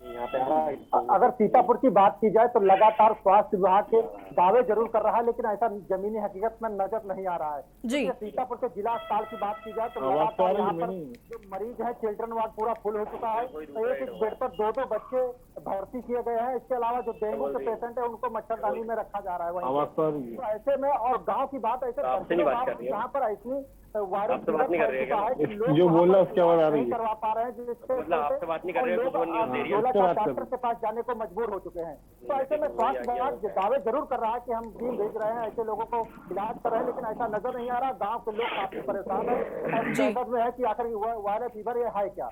अगर सीतापुर की बात की जाए तो लगातार स्वास्थ्य विभाग के दावे जरूर कर रहा है, लेकिन ऐसा जमीनी हकीकत में नजर नहीं आ रहा है जी। सीतापुर के जिला अस्पताल की बात की जाए तो लगातार यहाँ पर जो मरीज है, चिल्ड्रन वार्ड पूरा फुल हो चुका है। तो एक बेड पर 2-2 बच्चे भर्ती किए गए हैं। इसके अलावा जो डेंगू के पेशेंट है उनको मच्छरदानी में रखा जा रहा है वहीं। तो ऐसे में, और गाँव की बात ऐसे यहाँ पर ऐसी वायरस जो बोल रहा है उसके बाद आ रही है करवा पा रहे हैं, जिससे डॉक्टर के पास जाने को मजबूर हो चुके हैं। तो ऐसे में स्वास्थ्य विभाग दावे जरूर कर रहा है कि हम टीम भेज रहे हैं, ऐसे लोगों को इलाज कर रहे हैं, लेकिन ऐसा नजर नहीं आ रहा। गांव के लोग काफी परेशान है और समझ में है कि आखिर वायरल फीवर ये है क्या।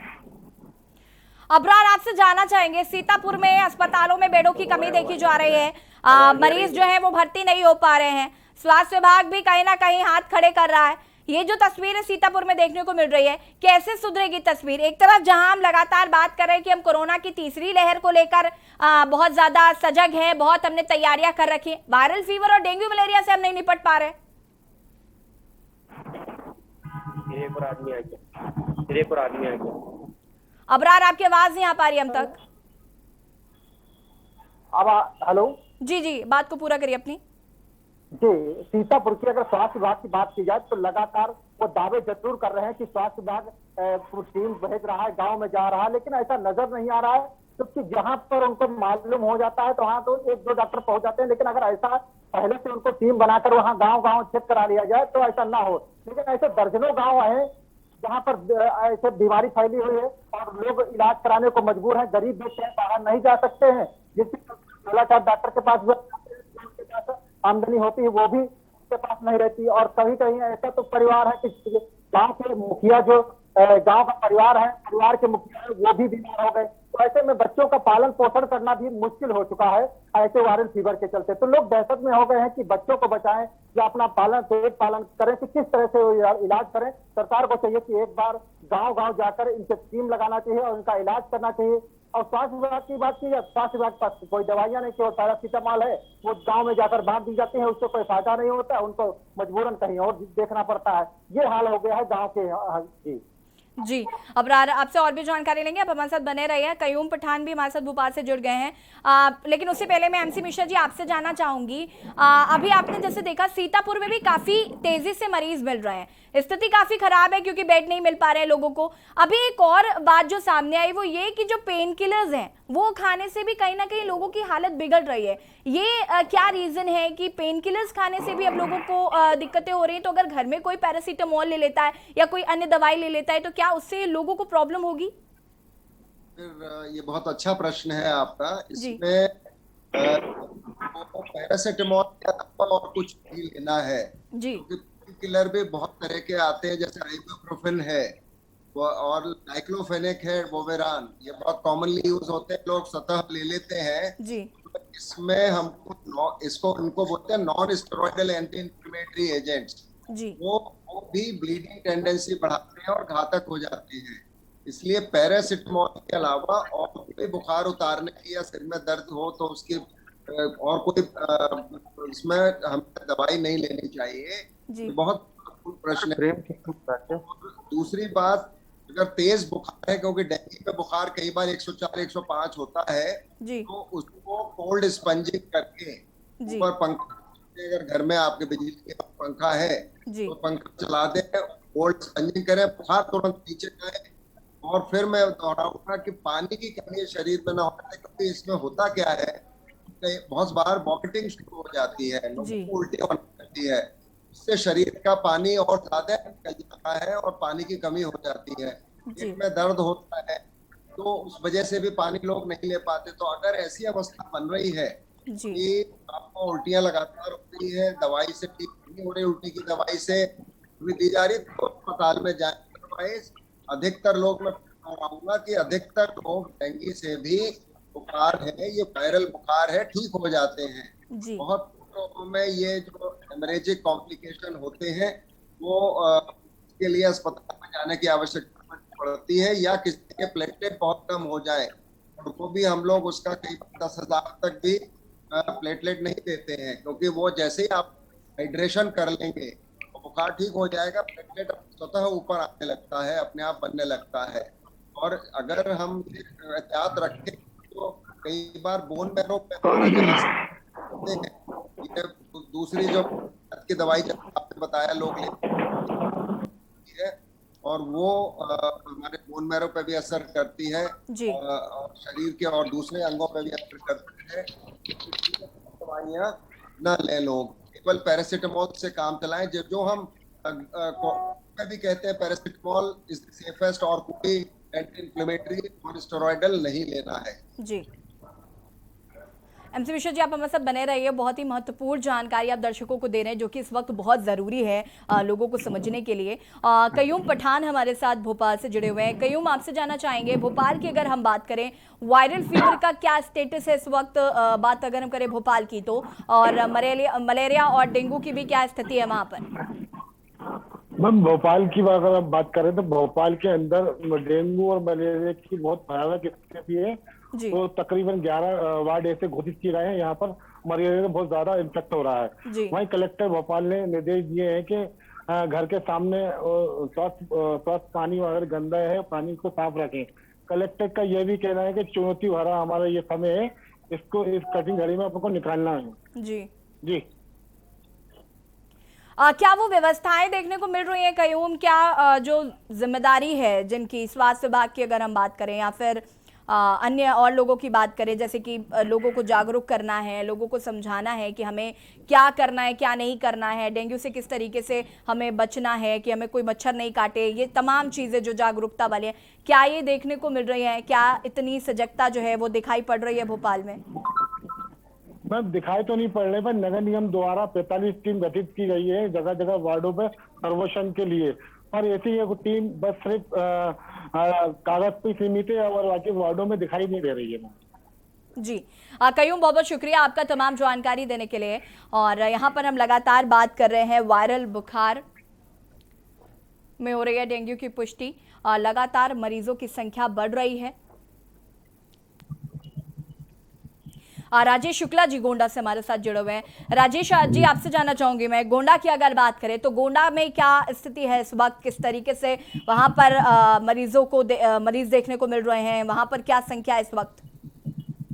अबरार, आपसे जानना चाहेंगे, सीतापुर में अस्पतालों में बेडों की कमी देखी जा रही है, मरीज जो है वो भर्ती नहीं हो पा रहे हैं, स्वास्थ्य विभाग भी कहीं ना कहीं हाथ खड़े कर रहा है। ये जो तस्वीरें सीतापुर में देखने को मिल रही है, कैसे सुधरेगी तस्वीर? एक तरफ जहां हम लगातार बात कर रहे हैं कि हम कोरोना की तीसरी लहर को लेकर बहुत ज्यादा सजग हैं, बहुत हमने तैयारियां कर रखी, वायरल फीवर और डेंगू मलेरिया से हम नहीं निपट पा रहे। अबरार, आपकी आवाज नहीं आ पा रही हम तक। अब हेलो जी, बात को पूरा करिए अपनी। जी, सीतापुर की अगर स्वास्थ्य विभाग की बात की जाए तो लगातार वो दावे जरूर कर रहे हैं कि स्वास्थ्य विभाग टीम भेज रहा है, गांव में जा रहा है, लेकिन ऐसा नजर नहीं आ रहा है। क्योंकि जहां पर उनको मालूम हो जाता है तो वहां तो 1-2 डॉक्टर पहुंच जाते हैं, लेकिन अगर ऐसा पहले से उनको टीम बनाकर वहां गाँव चेक करा लिया जाए तो ऐसा ना हो। लेकिन ऐसे दर्जनों गाँव है जहाँ पर ऐसे बीमारी फैली हुई है और लोग इलाज कराने को मजबूर हैं, गरीब बच्चे बाहर नहीं जा सकते हैं, जिससे डॉक्टर के पास आमदनी होती है वो भी उसके पास नहीं रहती। और कहीं कहीं ऐसा तो परिवार है कि गांव के मुखिया जो गांव का परिवार है, परिवार के मुखिया है, वो भी बीमार हो गए। तो ऐसे में बच्चों का पालन पोषण करना भी मुश्किल हो चुका है ऐसे वायरल फीवर के चलते। तो लोग दहशत में हो गए हैं कि बच्चों को बचाएं या अपना पेट पालन करें कि किस तरह से वो इलाज करें। सरकार को चाहिए कि एक बार गांव गांव जाकर इनके टीम लगाना चाहिए और इनका इलाज करना चाहिए। और स्वास्थ्य विभाग की बात की जाए, स्वास्थ्य विभाग के पास कोई दवाइयां नहीं, केवल पैरासीटामॉल है, वो गांव में जाकर बांट दी जाती है, उससे कोई फायदा नहीं होता, उनको मजबूरन कहीं और देखना पड़ता है। ये हाल हो गया है गांव के। जी, अबरार आपसे और भी जानकारी लेंगे, आप हमारे साथ बने रहिए। कयूम पठान भी हमारे साथ भोपाल से जुड़ गए हैं, लेकिन उससे पहले मैं एमसी मिश्रा जी आपसे जानना चाहूंगी, अभी आपने जैसे देखा सीतापुर में भी काफी तेजी से मरीज मिल रहे हैं, स्थिति काफी खराब है क्योंकि बेड नहीं मिल पा रहे हैं लोगों को। अभी एक और बात जो सामने आई वो ये कि जो पेन किलर्स हैं वो खाने से भी कहीं ना कहीं लोगों की हालत बिगड़ रही है। ये क्या रीजन है कि पेन किलर्स खाने से भी अब लोगों को दिक्कतें हो रही हैं? तो अगर घर में कोई पैरासीटामोल ले लेता है या कोई अन्य दवाई ले लेता है तो क्या उससे लोगों को प्रॉब्लम होगी? फिर ये बहुत अच्छा प्रश्न है आपका। इसमें पैरासीटामोल के अलावा और कुछ नहीं लेना है जी, किलर भी बहुत तरह के आते हैं, जैसे आइबुप्रोफेन है और डाइक्लोफेनेक है, वोवेरान, ये बहुत कॉमनली यूज होते हैं, लोग सतह ले लेते हैं जी, इसमें हमको इनको बोलते हैं non steroidal anti inflammatory agents जी, वो भी ब्लीडिंग टेंडेंसी बढ़ाते हैं और घातक हो जाते हैं। इसलिए पैरासीटामोल के अलावा और कोई बुखार उतारने की या सिर में दर्द हो तो उसकी और कोई इसमें हमें दवाई नहीं लेनी चाहिए। बहुत प्रश्न है। दूसरी बात, अगर तेज बुखार है, क्योंकि डेंगू में बुखार कई बार 104 105 होता है, तो उसको कोल्ड स्पंजिंग करके ऊपर पंखा, अगर घर में आपके बिजली का पंखा है तो पंखा चला दें, कोल्ड स्पंजिंग करें, बुखार तुरंत नीचे जाए। और फिर मैं दोहराऊंगा कि पानी की कमी शरीर में ना होने, क्योंकि इसमें होता क्या है, बहुत बार वॉमिटिंग शुरू हो जाती है, लोगों को उल्टी होने लगती है, इससे शरीर का पानी और ज्यादा निकल जाता है और पानी की कमी हो जाती है। पेट में दर्द होता है तो उस वजह से भी पानी लोग नहीं ले पाते। तो अगर ऐसी अवस्था बन रही है कि आपको उल्टियां लगातार हो रही है, दवाई से ठीक नहीं हो रही, उल्टी की दवाई से भी दी जा रही, तो अस्पताल में जाए। अधिकतर लोग, मैं कहूँगा कि अधिकतर लोग डेंगू से भी बुखार है, ये वायरल बुखार है, ठीक हो जाते हैं। बहुत लोगों में ये जो हेमरेजिक कॉम्प्लिकेशन होते हैं वो के लिए अस्पताल में जाने की आवश्यकता पड़ती है, या किसी के प्लेटलेट बहुत कम हो जाए उनको भी हम लोग उसका कई 10,000 तक भी प्लेटलेट नहीं देते हैं, क्योंकि वो जैसे ही आप हाइड्रेशन कर लेंगे तो बुखार ठीक हो जाएगा, प्लेटलेट स्वतः ऊपर आने लगता है, अपने आप बनने लगता है। और अगर हम एहतियात रखें तो कई बार बोन मैरो पे दूसरी जो की दवाई जब आपने बताया लोग लेते हैं और वो हमारे बोन मैरो पे भी असर करती है और शरीर के और दूसरे अंगों पे भी असर करती है। दवाइयाँ ना ले लोग, केवल पैरासीटामोल से काम चलाएं। जो हम भी कहते हैं पैरासीटामोल इज द सेफेस्ट, और कोई एंटी इंफ्लेमेटरी और स्टेरॉइडल नहीं लेना है। जी, एमसी मिश्रा जी आप हमारे साथ बने रहिए, बहुत ही महत्वपूर्ण जानकारी आप दर्शकों को दे रहे हैं जो कि इस वक्त बहुत ज़रूरी है लोगों को समझने के लिए। कयूम पठान हमारे साथ भोपाल से जुड़े हुए हैं। कयूम, आपसे जानना चाहेंगे भोपाल की अगर हम बात करें, वायरल फीवर का क्या स्टेटस है इस वक्त, बात अगर हम करें भोपाल की तो, और मलेरिया और डेंगू की भी क्या स्थिति है वहाँ पर? मैम, भोपाल की अगर आप बात करें तो भोपाल के अंदर डेंगू और मलेरिया की बहुत भयानक स्थिति है। तो तकरीबन 11 वार्ड ऐसे घोषित किए गए हैं यहाँ पर मलेरिया बहुत ज्यादा इन्फेक्ट हो रहा है। वहीं कलेक्टर भोपाल ने निर्देश दिए हैं कि घर के सामने स्वास्थ्य पानी अगर गंदा है पानी को साफ रखें। कलेक्टर का यह भी कहना है कि चुनौती भरा हमारा ये समय है, इसको इस कठिन घड़ी में आपको निकालना है। जी क्या वो व्यवस्थाएं देखने को मिल रही हैं कयूम? क्या जो जिम्मेदारी है जिनकी स्वास्थ्य विभाग की अगर हम बात करें या फिर अन्य और लोगों की बात करें, जैसे कि लोगों को जागरूक करना है, लोगों को समझाना है कि हमें क्या करना है क्या नहीं करना है, डेंगू से किस तरीके से हमें बचना है, कि हमें कोई मच्छर नहीं काटे, ये तमाम चीज़ें जो जागरूकता वाली हैं, क्या ये देखने को मिल रही है? क्या इतनी सजगता जो है वो दिखाई पड़ रही है भोपाल में? मैम, दिखाई तो नहीं पड़ रहे, पर नगर निगम द्वारा 45 टीम गठित की गई है जगह जगह वार्डों पे सर्वेक्षण के लिए। और ऐसी एक टीम बस सिर्फ कागज पे सीमित है और बाकी वार्डों में दिखाई नहीं दे रही है। जी कयूम, बहुत बहुत शुक्रिया आपका तमाम जानकारी देने के लिए। और यहाँ पर हम लगातार बात कर रहे हैं वायरल बुखार में हो रही है डेंगू की पुष्टि, लगातार मरीजों की संख्या बढ़ रही है। राजेश शुक्ला जी गोंडा से हमारे साथ जुड़े हुए हैं। राजेश जी, आपसे जानना चाहूंगी मैं, गोंडा की अगर बात करें तो गोंडा में क्या स्थिति है इस वक्त, किस तरीके से वहां पर मरीजों को मरीज देखने को मिल रहे हैं, वहां पर क्या संख्या है इस वक्त?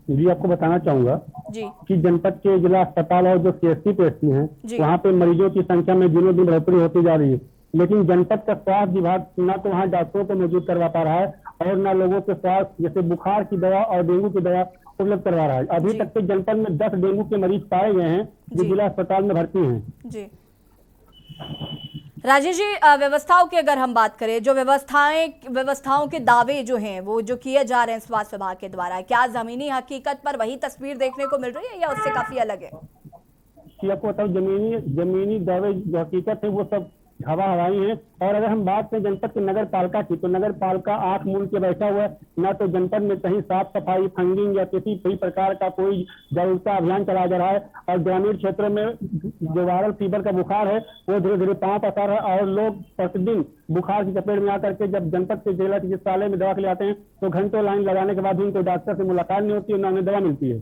जी आपको बताना चाहूंगा जी कि जनपद के जिला अस्पताल और जो CHC PHC हैं वहाँ पे मरीजों की संख्या में दिनों दिन बढ़ोतरी होती जा रही है, लेकिन जनपद का स्वास्थ्य विभाग न तो वहाँ डॉक्टरों को मौजूद करवा पा रहा है और न लोगों के स्वास्थ्य जैसे बुखार की दवा और डेंगू की दवा उपलब्ध करवा रहा है। अभी तक के जनपद में 10 डेंगू के मरीज पाए गए हैं जो जिला अस्पताल में भर्ती हैं। जी राजेश जी, व्यवस्थाओं की अगर हम बात करें, जो व्यवस्थाओं के दावे जो हैं वो जो किए जा रहे हैं स्वास्थ्य विभाग के द्वारा, क्या जमीनी हकीकत पर वही तस्वीर देखने को मिल रही है या उससे काफी अलग है? कि आपको बताऊं, जमीनी दावे जो हकीकत है वो सब हवाई है। और अगर हम बात करें जनपद के नगर पालिका की, तो नगर पालिका आंख मूंद के बैठा हुआ है, न तो जनपद में कहीं साफ सफाई, फंगिंग या किसी भी प्रकार का कोई जागरूकता अभियान चलाया जा रहा है। और ग्रामीण क्षेत्रों में जो वायरल फीवर का बुखार है वो धीरे धीरे पांव पसार है और लोग प्रतिदिन बुखार की चपेट में आकर के जब जनपद के जिला चिकित्सालय में दवा के लिए आते हैं तो घंटों लाइन लगाने के बाद भी उनको डॉक्टर से मुलाकात नहीं होती है, न उन्हें दवा मिलती है।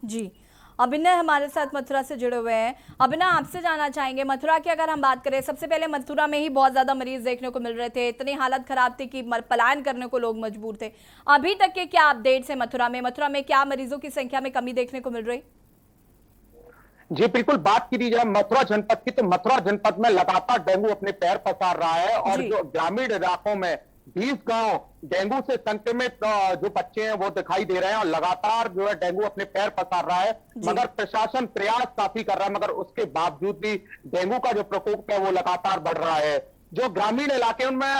जी अभिनय हमारे साथ मथुरा से जुड़े हुए हैं। अभिनय, आपसे जानना चाहेंगे, मथुरा की अगर हम बात करें, सबसे पहले मथुरा में ही बहुत ज्यादा मरीज देखने को मिल रहे थे, इतनी हालत खराब थी कि पलायन करने को लोग मजबूर थे। अभी तक के क्या अपडेट्स है मथुरा में क्या मरीजों की संख्या में कमी देखने को मिल रही? जी बिल्कुल, बात की जाए मथुरा जनपद की तो मथुरा जनपद में लगातार डेंगू अपने पैर पसार रहा है और जो ग्रामीण इलाकों में 20 गांव डेंगू से संक्रमित जो बच्चे हैं वो दिखाई दे रहे हैं और लगातार जो है डेंगू अपने पैर पसार रहा है। मगर प्रशासन प्रयास काफी कर रहा है, मगर उसके बावजूद भी डेंगू का जो प्रकोप है वो लगातार बढ़ रहा है। जो ग्रामीण इलाके उनमें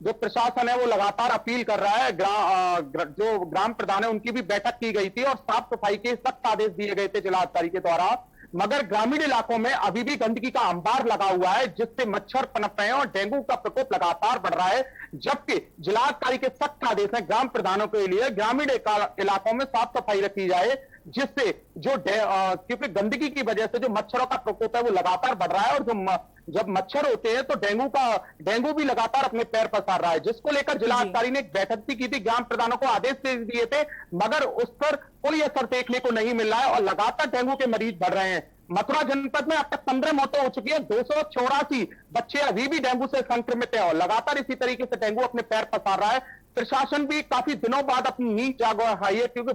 जो प्रशासन है वो लगातार अपील कर रहा है, जो ग्राम प्रधान है उनकी भी बैठक की गई थी और साफ सफाई के सख्त आदेश दिए गए थे जिलाधिकारी के द्वारा। मगर ग्रामीण इलाकों में अभी भी गंदगी का अंबार लगा हुआ है जिससे मच्छर पनप रहे हैं और डेंगू का प्रकोप लगातार बढ़ रहा है। जबकि जिलाधिकारी के सख्त आदेश हैं ग्राम प्रधानों के लिए ग्रामीण इलाकों में साफ सफाई रखी जाए, जिससे जो क्योंकि गंदगी की वजह से जो मच्छरों का प्रकोप है वो लगातार बढ़ रहा है और जो जब मच्छर होते हैं तो डेंगू भी लगातार अपने पैर पसार रहा है, जिसको लेकर जिलाधिकारी ने एक बैठक भी की थी, ग्राम प्रधानों को आदेश दे दिए थे, मगर उस पर कोई असर देखने को नहीं मिल रहा है और लगातार डेंगू के मरीज बढ़ रहे हैं। मथुरा जनपद में अब तक 15 मौतें हो चुकी है, 284 बच्चे अभी भी डेंगू से संक्रमित हैं और लगातार इसी तरीके से डेंगू अपने पैर पसार रहा है। प्रशासन भी काफी दिनों बाद अपनी नींद जागवाई है क्योंकि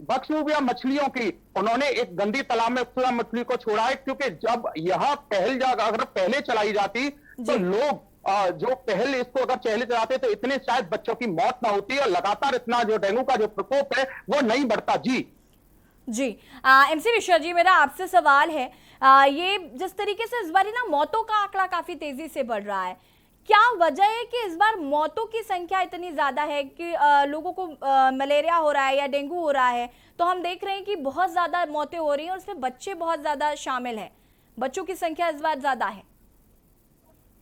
बक्सुबिया मछलियों की उन्होंने एक गंदी तालाब में मछली को छोड़ा है, क्योंकि जब यह पहल अगर पहले चलाई जाती तो लोग जो पहले इसको अगर पहले चलाते तो इतने शायद बच्चों की मौत ना होती और लगातार इतना जो डेंगू का जो प्रकोप है वो नहीं बढ़ता। जी MC मिश्रा जी, मेरा आपसे सवाल है, ये जिस तरीके से इस बार ना मौतों का आंकड़ा काफी तेजी से बढ़ रहा है, क्या वजह है कि इस बार मौतों की संख्या इतनी ज्यादा है कि लोगों को मलेरिया हो रहा है या डेंगू हो रहा है? तो हम देख रहे हैं कि बहुत ज्यादा मौतें हो रही हैं और उसमें बच्चे बहुत ज्यादा शामिल हैं, बच्चों की संख्या इस बार ज्यादा है।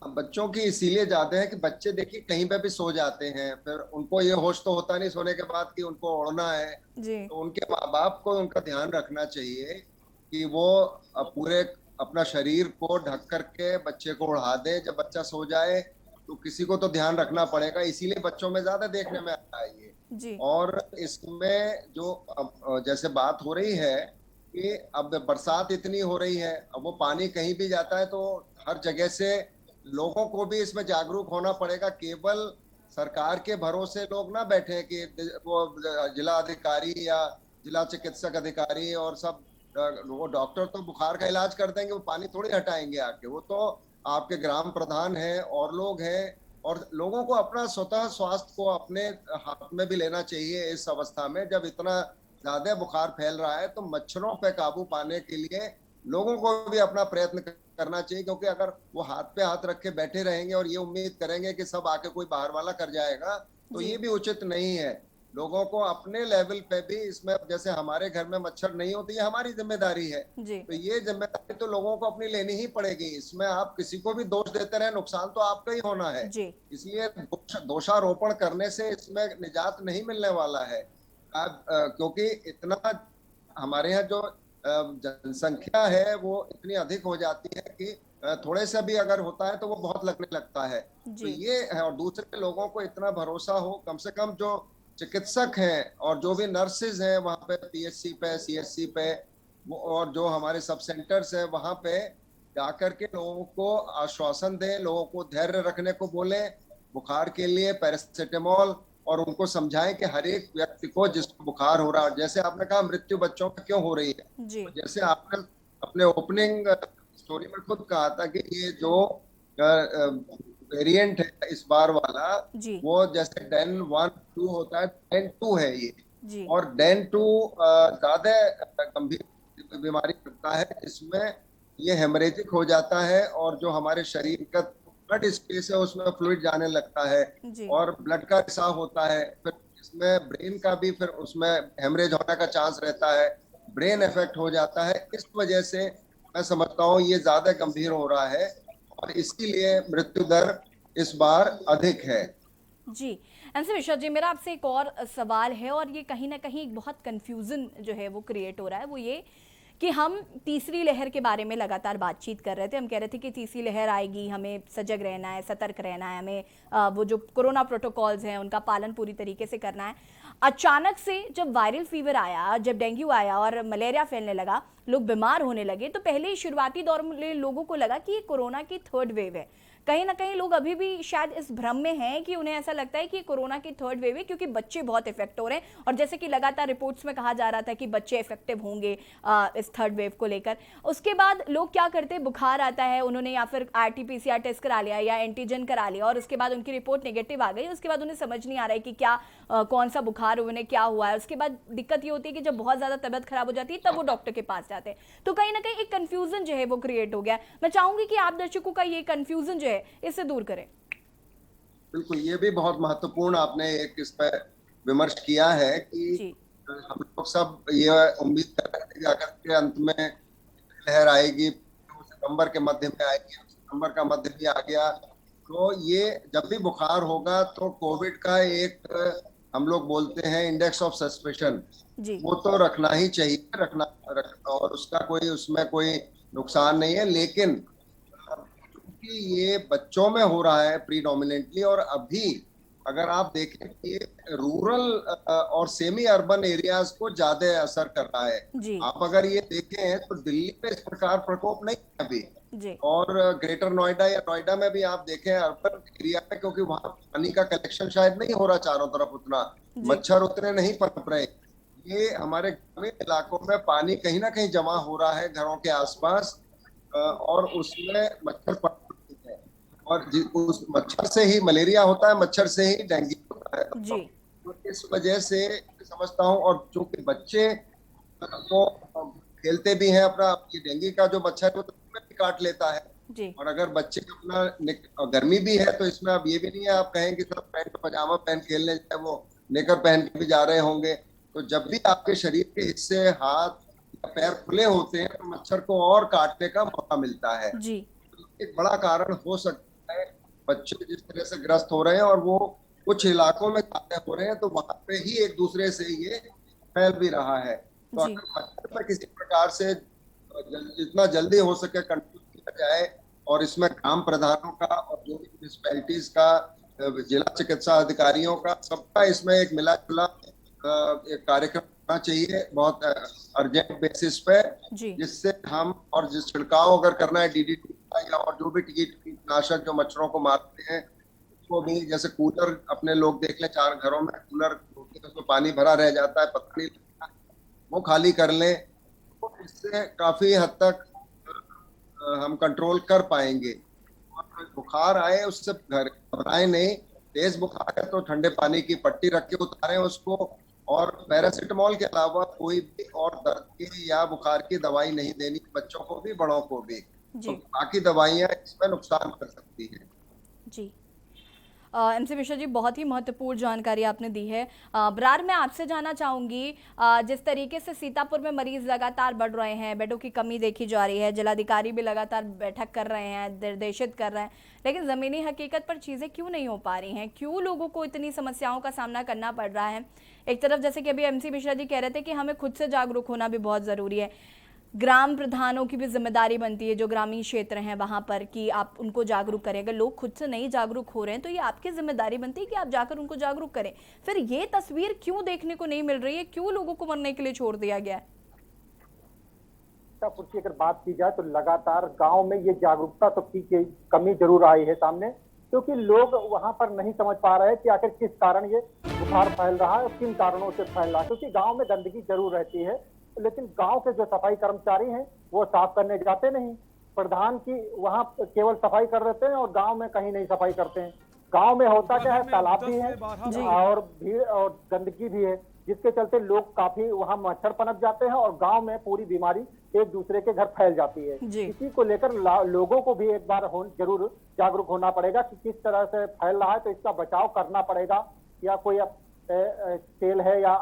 बच्चों की इसीलिए ज्यादा है कि बच्चे देखिए कहीं पे भी सो जाते हैं, फिर उनको ये होश तो होता नहीं सोने के बाद कि उनको उड़ना है तो उनके माँ बाप को उनका ध्यान रखना चाहिए कि वो पूरे अपना शरीर को ढक करके बच्चे को उड़ा दे। जब बच्चा सो जाए तो किसी को तो ध्यान रखना पड़ेगा, इसीलिए बच्चों में ज्यादा देखने में आता है ये। और इसमें जो जैसे बात हो रही है कि अब बरसात इतनी हो रही है, अब वो पानी कहीं भी जाता है तो हर जगह से लोगों को भी इसमें जागरूक होना पड़ेगा। केवल सरकार के भरोसे लोग ना बैठे कि वो जिला अधिकारी या जिला चिकित्सक अधिकारी और सब वो डॉक्टर तो बुखार का इलाज कर देंगे, वो पानी थोड़ी हटाएंगे आके, वो तो आपके ग्राम प्रधान हैं और लोग हैं। और लोगों को अपना स्वतः स्वास्थ्य को अपने हाथ में भी लेना चाहिए इस अवस्था में जब इतना ज्यादा बुखार फैल रहा है। तो मच्छरों पे काबू पाने के लिए लोगों को भी अपना प्रयत्न करना चाहिए, क्योंकि अगर वो हाथ पे हाथ रख के बैठे रहेंगे और ये उम्मीद करेंगे कि सब आके कोई बाहर वाला कर जाएगा तो ये भी उचित नहीं है। लोगों को अपने लेवल पे भी इसमें, जैसे हमारे घर में मच्छर नहीं होते, ये हमारी जिम्मेदारी है। तो ये जिम्मेदारी तो लोगों को अपनी लेनी ही पड़ेगी। इसमें आप किसी को भी दोष देते रहे, नुकसान तो आपका ही होना है। इसलिए दोषारोपण करने से इसमें निजात नहीं मिलने वाला है। क्योंकि इतना हमारे यहाँ जो जनसंख्या है वो इतनी अधिक हो जाती है कि थोड़े से भी अगर होता है तो वो बहुत लगने लगता है। तो ये है, और दूसरे लोगों को इतना भरोसा हो, कम से कम जो चिकित्सक हैं और जो भी नर्सेज हैं वहाँ पे पीएचसी पे, सीएचसी पे, और जो हमारे सब सेंटर्स हैं वहाँ पे जाकर के लोगों को आश्वासन दें, लोगों को धैर्य रखने को बोलें, बुखार के लिए पैरासिटामोल, और उनको समझाएं कि हर एक व्यक्ति को जिसको बुखार हो रहा है, जैसे आपने कहा मृत्यु बच्चों में क्यों हो रही है, जैसे आपने अपने ओपनिंग स्टोरी में खुद कहा था कि ये जो वेरिएंट है इस बार वाला, वो जैसे डेन 1, 2 होता है, डेन 2 है ये, और डेन 2 ज्यादा गंभीर बीमारी करता है, इसमें ये हेमरेजिक हो जाता है, और जो हमारे शरीर का ब्लड स्पेस है उसमें फ्लूइड जाने लगता है, और ब्लड का रिसाव होता है, फिर इसमें ब्रेन का भी फिर उसमें हेमरेज होने का चांस रहता है, ब्रेन इफेक्ट हो जाता है। इस वजह से मैं समझता हूँ ये ज्यादा गंभीर हो रहा है, और इसीलिए मृत्यु दर इस बार अधिक है। जी एमसी मिश्रा जी, मेरा आपसे एक और सवाल है, और ये कहीं ना कहीं बहुत कंफ्यूजन जो है वो क्रिएट हो रहा है, वो ये कि हम तीसरी लहर के बारे में लगातार बातचीत कर रहे थे। हम कह रहे थे कि तीसरी लहर आएगी, हमें सजग रहना है, सतर्क रहना है, हमें वो जो कोरोना प्रोटोकॉल्स हैं उनका पालन पूरी तरीके से करना है। अचानक से जब वायरल फीवर आया, जब डेंगू आया और मलेरिया फैलने लगा, लोग बीमार होने लगे, तो पहले शुरुआती दौर में लोगों को लगा कि ये कोरोना की थर्ड वेव है। कहीं ना कहीं लोग अभी भी शायद इस भ्रम में हैं कि उन्हें ऐसा लगता है कि कोरोना की थर्ड वेव है, क्योंकि बच्चे बहुत इफेक्ट हो रहे हैं, और जैसे कि लगातार रिपोर्ट्स में कहा जा रहा था कि बच्चे इफेक्टिव होंगे इस थर्ड वेव को लेकर। उसके बाद लोग क्या करते हैं, बुखार आता है, उन्होंने या फिर RT-PCR टेस्ट करा लिया या एंटीजन करा लिया, और उसके बाद उनकी रिपोर्ट नेगेटिव आ गई। उसके बाद उन्हें समझ नहीं आ रहा है कि क्या कौन सा बुखार उन्हें क्या हुआ है। उसके बाद दिक्कत ये होती है कि जब बहुत ज़्यादा तबियत खराब हो जाती है तब वो डॉक्टर के पास जाते हैं। तो कहीं ना कहीं एक कन्फ्यूजन जो है वो क्रिएट हो गया। मैं चाहूंगी कि आप दर्शकों का ये कन्फ्यूजन जो है इससे दूर करें। बिल्कुल, ये भी बहुत महत्वपूर्ण आपने एक इस पर विमर्श किया है कि हम लोग सब ये उम्मीद कर रहे थे कि अगस्त के अंत में लहर आएगी, सितंबर के मध्य में आएगी, सितंबर का मध्य भी आ गया। तो ये जब भी बुखार होगा तो कोविड का एक हम लोग बोलते हैं इंडेक्स ऑफ सस्पेशन, वो तो रखना ही चाहिए, और उसका कोई उसमें कोई नुकसान नहीं है। लेकिन क्योंकि ये बच्चों में हो रहा है प्रीडोमिनेंटली, और अभी अगर आप देखें कि रूरल और सेमी अर्बन एरियाज को ज्यादा असर कर रहा है। आप अगर ये देखें तो दिल्ली में इस प्रकार प्रकोप नहीं है अभी, और ग्रेटर नोएडा या नोएडा में भी आप देखें अर्बन एरिया में, क्योंकि वहाँ पानी का कलेक्शन शायद नहीं हो रहा चारों तरफ, उतना मच्छर उतने नहीं पनप रहे। ये हमारे ग्रामीण इलाकों में पानी कहीं ना कहीं जमा हो रहा है घरों के आसपास, और उसमें मच्छर पनप रहे हैं, और उस मच्छर से ही मलेरिया होता है, मच्छर से ही डेंगू होता है। तो इस वजह से समझता हूँ, और चूंकि बच्चे तो खेलते भी हैं अपना, ये डेंगू का जो मच्छर है तो भी काट लेता है, और अगर बच्चे अपना गर्मी भी है तो इसमें अब ये भी नहीं है आप कहें कि सब पैंट पजामा पहन खेलने जाए, वो निकर पहन के भी जा रहे होंगे। तो जब भी आपके शरीर के हिस्से, हाथ या पैर खुले होते हैं तो मच्छर को और काटने का मौका मिलता है। एक बड़ा कारण हो सकता है बच्चे जिस तरह से ग्रस्त हो रहे हैं, और वो कुछ इलाकों में ज्यादा हो रहे हैं, तो वहां पे ही एक दूसरे से ये फैल भी रहा है। तो अगर मच्छर पर किसी प्रकार से जितना जल्दी हो सके कंट्रोल किया जाए, और इसमें ग्राम प्रधानों का और जो भी म्यूनिसिपैलिटीज का, जिला चिकित्सा अधिकारियों का, सबका इसमें एक मिला जुला एक कार्यक्रम होना चाहिए बहुत अर्जेंट बेसिस पे, जिससे हम, और जिस छिड़काव अगर करना है DDT या और जो भी कीटनाशक जो मच्छरों को मारते हैं, उसको भी, जैसे कूलर अपने लोग देख ले, 4 घरों में कूलर उसमें पानी भरा रह जाता है, पता नहीं लगता, वो खाली कर लें, तो इससे काफी हद तक हम कंट्रोल कर पाएंगे। और बुखार आए उससे घबराए नहीं, तेज बुखार है तो ठंडे पानी की पट्टी रख के उतारें उसको, और पैरासिटामोल के अलावा कोई भी और दर्द की या बुखार की दवाई नहीं देनी, बच्चों को भी बड़ों को भी। तो बाकी दवाइयां इसमें नुकसान कर सकती हैं। जी एमसी मिश्रा जी, बहुत ही महत्वपूर्ण जानकारी आपने दी है। बरार, मैं आपसे जानना चाहूँगी, जिस तरीके से सीतापुर में मरीज लगातार बढ़ रहे हैं, बेडों की कमी देखी जा रही है, जिलाधिकारी भी लगातार बैठक कर रहे हैं, निर्देशित कर रहे हैं, लेकिन ज़मीनी हकीकत पर चीज़ें क्यों नहीं हो पा रही हैं? क्यों लोगों को इतनी समस्याओं का सामना करना पड़ रहा है? एक तरफ जैसे कि अभी एमसी मिश्रा जी कह रहे थे कि हमें खुद से जागरूक होना भी बहुत ज़रूरी है, ग्राम प्रधानों की भी जिम्मेदारी बनती है जो ग्रामीण क्षेत्र हैं वहां पर, कि आप उनको जागरूक करें। अगर लोग खुद से नहीं जागरूक हो रहे हैं तो ये आपकी जिम्मेदारी बनती है कि आप जाकर उनको जागरूक करें। फिर ये तस्वीर क्यों देखने को नहीं मिल रही है? क्यों लोगों को मरने के लिए छोड़ दिया गया है? सीतापुर की अगर बात की जाए तो लगातार गांव में ये जागरूकता तो की कमी जरूर आई है सामने, क्योंकि लोग वहां पर नहीं समझ पा रहे हैं कि आखिर किस कारण ये बुखार फैल रहा है और किन कारणों से फैल रहा है। क्योंकि गांव में गंदगी जरूर रहती है, लेकिन गांव के जो सफाई कर्मचारी हैं वो साफ करने जाते नहीं। प्रधान की वहां केवल सफाई कर देते हैं और गांव में कहीं नहीं सफाई करते हैं। गांव में होता क्या है, तालाब भी है और भीड़ और गंदगी भी है, जिसके चलते लोग काफी वहां मच्छर पनप जाते हैं और गांव में पूरी बीमारी एक दूसरे के घर फैल जाती है। इसी को लेकर लोगों को भी एक बार जरूर जागरूक होना पड़ेगा कि किस तरह से फैल रहा है, तो इसका बचाव करना पड़ेगा। या कोई तेल है या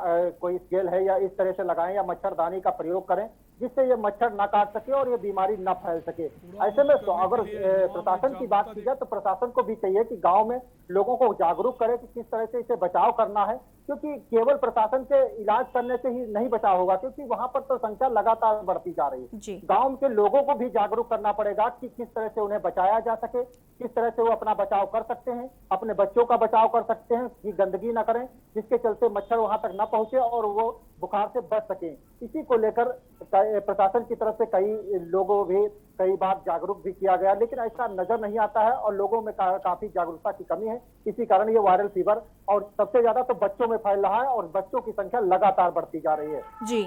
कोई स्केल है या इस तरह से लगाएं या मच्छरदानी का प्रयोग करें, जिससे ये मच्छर ना काट सके और ये बीमारी ना फैल सके। ऐसे में तो अगर प्रशासन की बात की जाए तो प्रशासन को भी चाहिए कि गांव में लोगों को जागरूक करे कि किस तरह से इसे बचाव करना है, क्योंकि केवल प्रशासन के इलाज करने से ही नहीं बचाव होगा, क्योंकि वहां पर तो संख्या लगातार बढ़ती जा रही है। गांव के लोगों को भी जागरूक करना पड़ेगा कि किस तरह से उन्हें बचाया जा सके, किस तरह से वो अपना बचाव कर सकते हैं, अपने बच्चों का बचाव कर सकते हैं कि गंदगी ना करें, जिसके चलते मच्छर वहां तक ना पहुंचे और वो बुखार से बच सके। इसी को लेकर प्रशासन की तरफ से कई लोगों भी कई बार जागरूक भी किया गया, लेकिन ऐसा नजर नहीं आता है और लोगों में काफी जागरूकता की कमी है। इसी कारण ये वायरल फीवर और सबसे ज्यादा तो बच्चों में फैल रहा है और बच्चों की संख्या लगातार बढ़ती जा रही है। जी,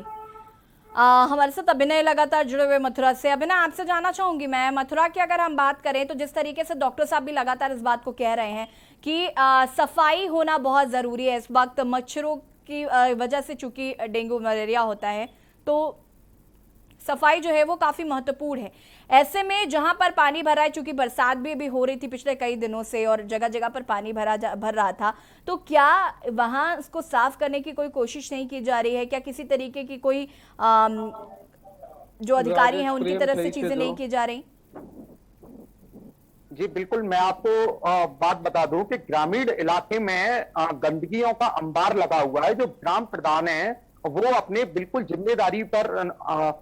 हमारे साथ अभिनय लगातार जुड़े हुए मथुरा से। अभिनय, आपसे जानना चाहूंगी मैं, मथुरा की अगर हम बात करें तो जिस तरीके से डॉक्टर साहब भी लगातार इस बात को कह रहे हैं कि सफाई होना बहुत ज़रूरी है। इस वक्त मच्छरों की वजह से चूंकि डेंगू मलेरिया होता है तो सफाई जो है वो काफ़ी महत्वपूर्ण है। ऐसे में जहां पर पानी भरा है, चूंकि बरसात भी हो रही थी पिछले कई दिनों से और जगह जगह पर पानी भर रहा था, तो क्या वहां उसको साफ करने की कोई कोशिश नहीं की जा रही है? क्या किसी तरीके की कोई जो अधिकारी हैं उनकी तरफ से चीजें नहीं की जा रही? जी बिल्कुल, मैं आपको बात बता दूं कि ग्रामीण इलाके में गंदगियों का अंबार लगा हुआ है। जो ग्राम प्रधान है वो अपने बिल्कुल जिम्मेदारी पर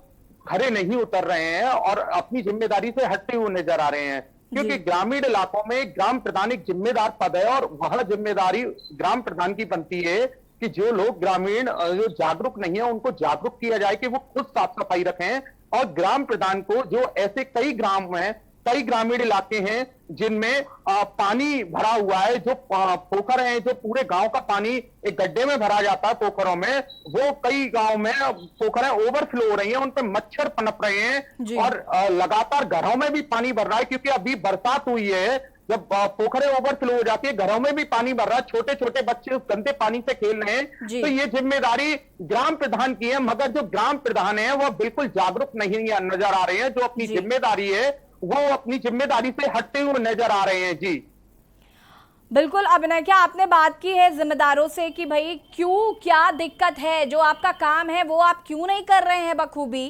खरे नहीं उतर रहे हैं और अपनी जिम्मेदारी से हटते हुए नजर आ रहे हैं, क्योंकि ग्रामीण इलाकों में ग्राम प्रधान एक जिम्मेदार पद है और वह जिम्मेदारी ग्राम प्रधान की बनती है कि जो लोग ग्रामीण जो जागरूक नहीं है उनको जागरूक किया जाए कि वो खुद साफ सफाई रखें। और ग्राम प्रधान को जो ऐसे कई ग्राम हैं, कई ग्रामीण इलाके हैं जिनमें पानी भरा हुआ है, जो पोखर हैं, जो पूरे गांव का पानी एक गड्ढे में भरा जाता है पोखरों में, वो कई गांव में पोखरें ओवरफ्लो हो रही हैं, उन पे मच्छर पनप रहे हैं और लगातार घरों में भी पानी भर रहा है, क्योंकि अभी बरसात हुई है। जब पोखरें ओवरफ्लो हो जाती है, घरों में भी पानी भर रहा है, छोटे छोटे बच्चे उस गंदे पानी से खेल रहे हैं। तो ये जिम्मेदारी ग्राम प्रधान की है, मगर जो ग्राम प्रधान है वह बिल्कुल जागरूक नहीं नजर आ रहे हैं। जो अपनी जिम्मेदारी है वो अपनी जिम्मेदारी से हटते हुए नजर आ रहे हैं। जी बिल्कुल अभिनय, क्या आपने बात की है जिम्मेदारों से कि भाई क्यों, क्या दिक्कत है, जो आपका काम है वो आप क्यों नहीं कर रहे हैं बखूबी?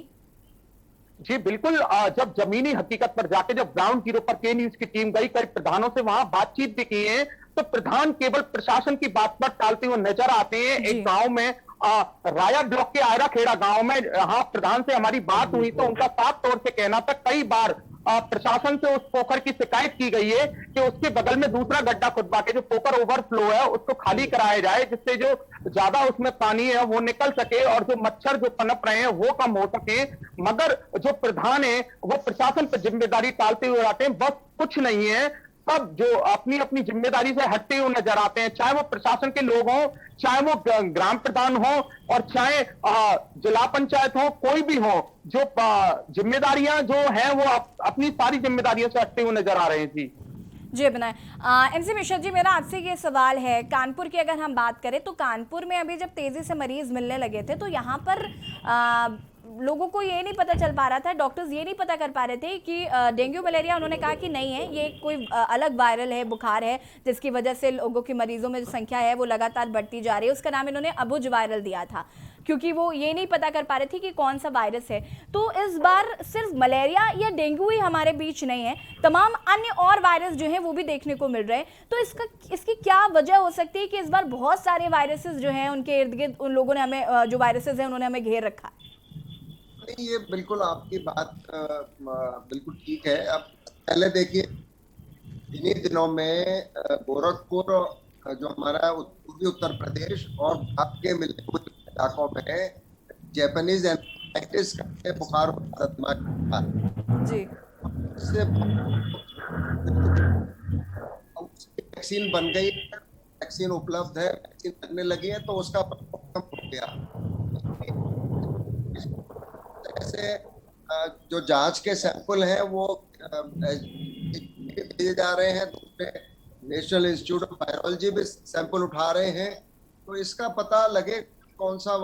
जी बिल्कुल, जब जमीनी हकीकत पर जाके जब ग्राउंड जीरो पर के न्यूज की टीम गई, कई प्रधानों से वहां बातचीत भी की है, तो प्रधान केवल प्रशासन की बात पर टालते हुए नजर आते हैं। एक गांव में राया ब्लॉक के आयरा खेड़ा गांव में प्रधान से हमारी बात हुई तो उनका साफ तौर से कहना था, कई बार प्रशासन से उस पोखर की शिकायत की गई है कि उसके बगल में दूसरा गड्ढा खुदवा के जो पोखर ओवरफ्लो है उसको खाली कराया जाए, जिससे जो ज्यादा उसमें पानी है वो निकल सके और जो मच्छर जो पनप रहे हैं वो कम हो सके। मगर जो प्रधान है वो प्रशासन पर जिम्मेदारी टालते हुए आते हैं, बस कुछ नहीं है, सब जो अपनी अपनी जिम्मेदारी से हटते हुए नजर आते हैं, चाहे वो प्रशासन के लोग हों, चाहे वो ग्राम प्रधान हो और चाहे जिला पंचायत हो, कोई भी हो, जो जिम्मेदारियां जो हैं वो अपनी सारी जिम्मेदारियों से हटते हुए नजर आ रहे हैं। जी अभिनय, एमसी मिश्रा जी, मेरा आपसे ये सवाल है, कानपुर की अगर हम बात करें तो कानपुर में अभी जब तेजी से मरीज मिलने लगे थे तो यहाँ पर लोगों को ये नहीं पता चल पा रहा था, डॉक्टर्स ये नहीं पता कर पा रहे थे कि डेंगू मलेरिया, उन्होंने कहा कि नहीं है, ये कोई अलग वायरल है, बुखार है, जिसकी वजह से लोगों की मरीजों में जो संख्या है वो लगातार बढ़ती जा रही है। उसका नाम इन्होंने अबुझ वायरल दिया था, क्योंकि वो ये नहीं पता कर पा रहे थे कि कौन सा वायरस है। तो इस बार सिर्फ मलेरिया या डेंगू ही हमारे बीच नहीं है, तमाम अन्य और वायरस जो हैं वो भी देखने को मिल रहे हैं। तो इसकी क्या वजह हो सकती है कि इस बार बहुत सारे वायरसेस जो हैं उनके इर्द गिर्द उन लोगों ने हमें, जो वायरसेस हैं उन्होंने हमें घेर रखा है? नहीं, ये बिल्कुल आपकी बात बिल्कुल ठीक है। अब पहले देखिए, इन्हीं दिनों में गोरखपुर, जो हमारा पूर्वी उत्तर प्रदेश और भारत के मिलने जुलने इलाकों में जैपनीज एन्सेफेलाइटिस का बुखार होता था जी। इससे वैक्सीन बन गई है, वैक्सीन उपलब्ध है, वैक्सीन लगने लगी है, तो उसका प्रकोप कम हो गया। ऐसे जो जांच के सैंपल हैं वो भेजे जा रहे हैं, दूसरे नेशनल इंस्टीट्यूट ऑफ वायरोलॉजी भी सैंपल उठा रहे हैं, तो इसका पता लगे कौन सा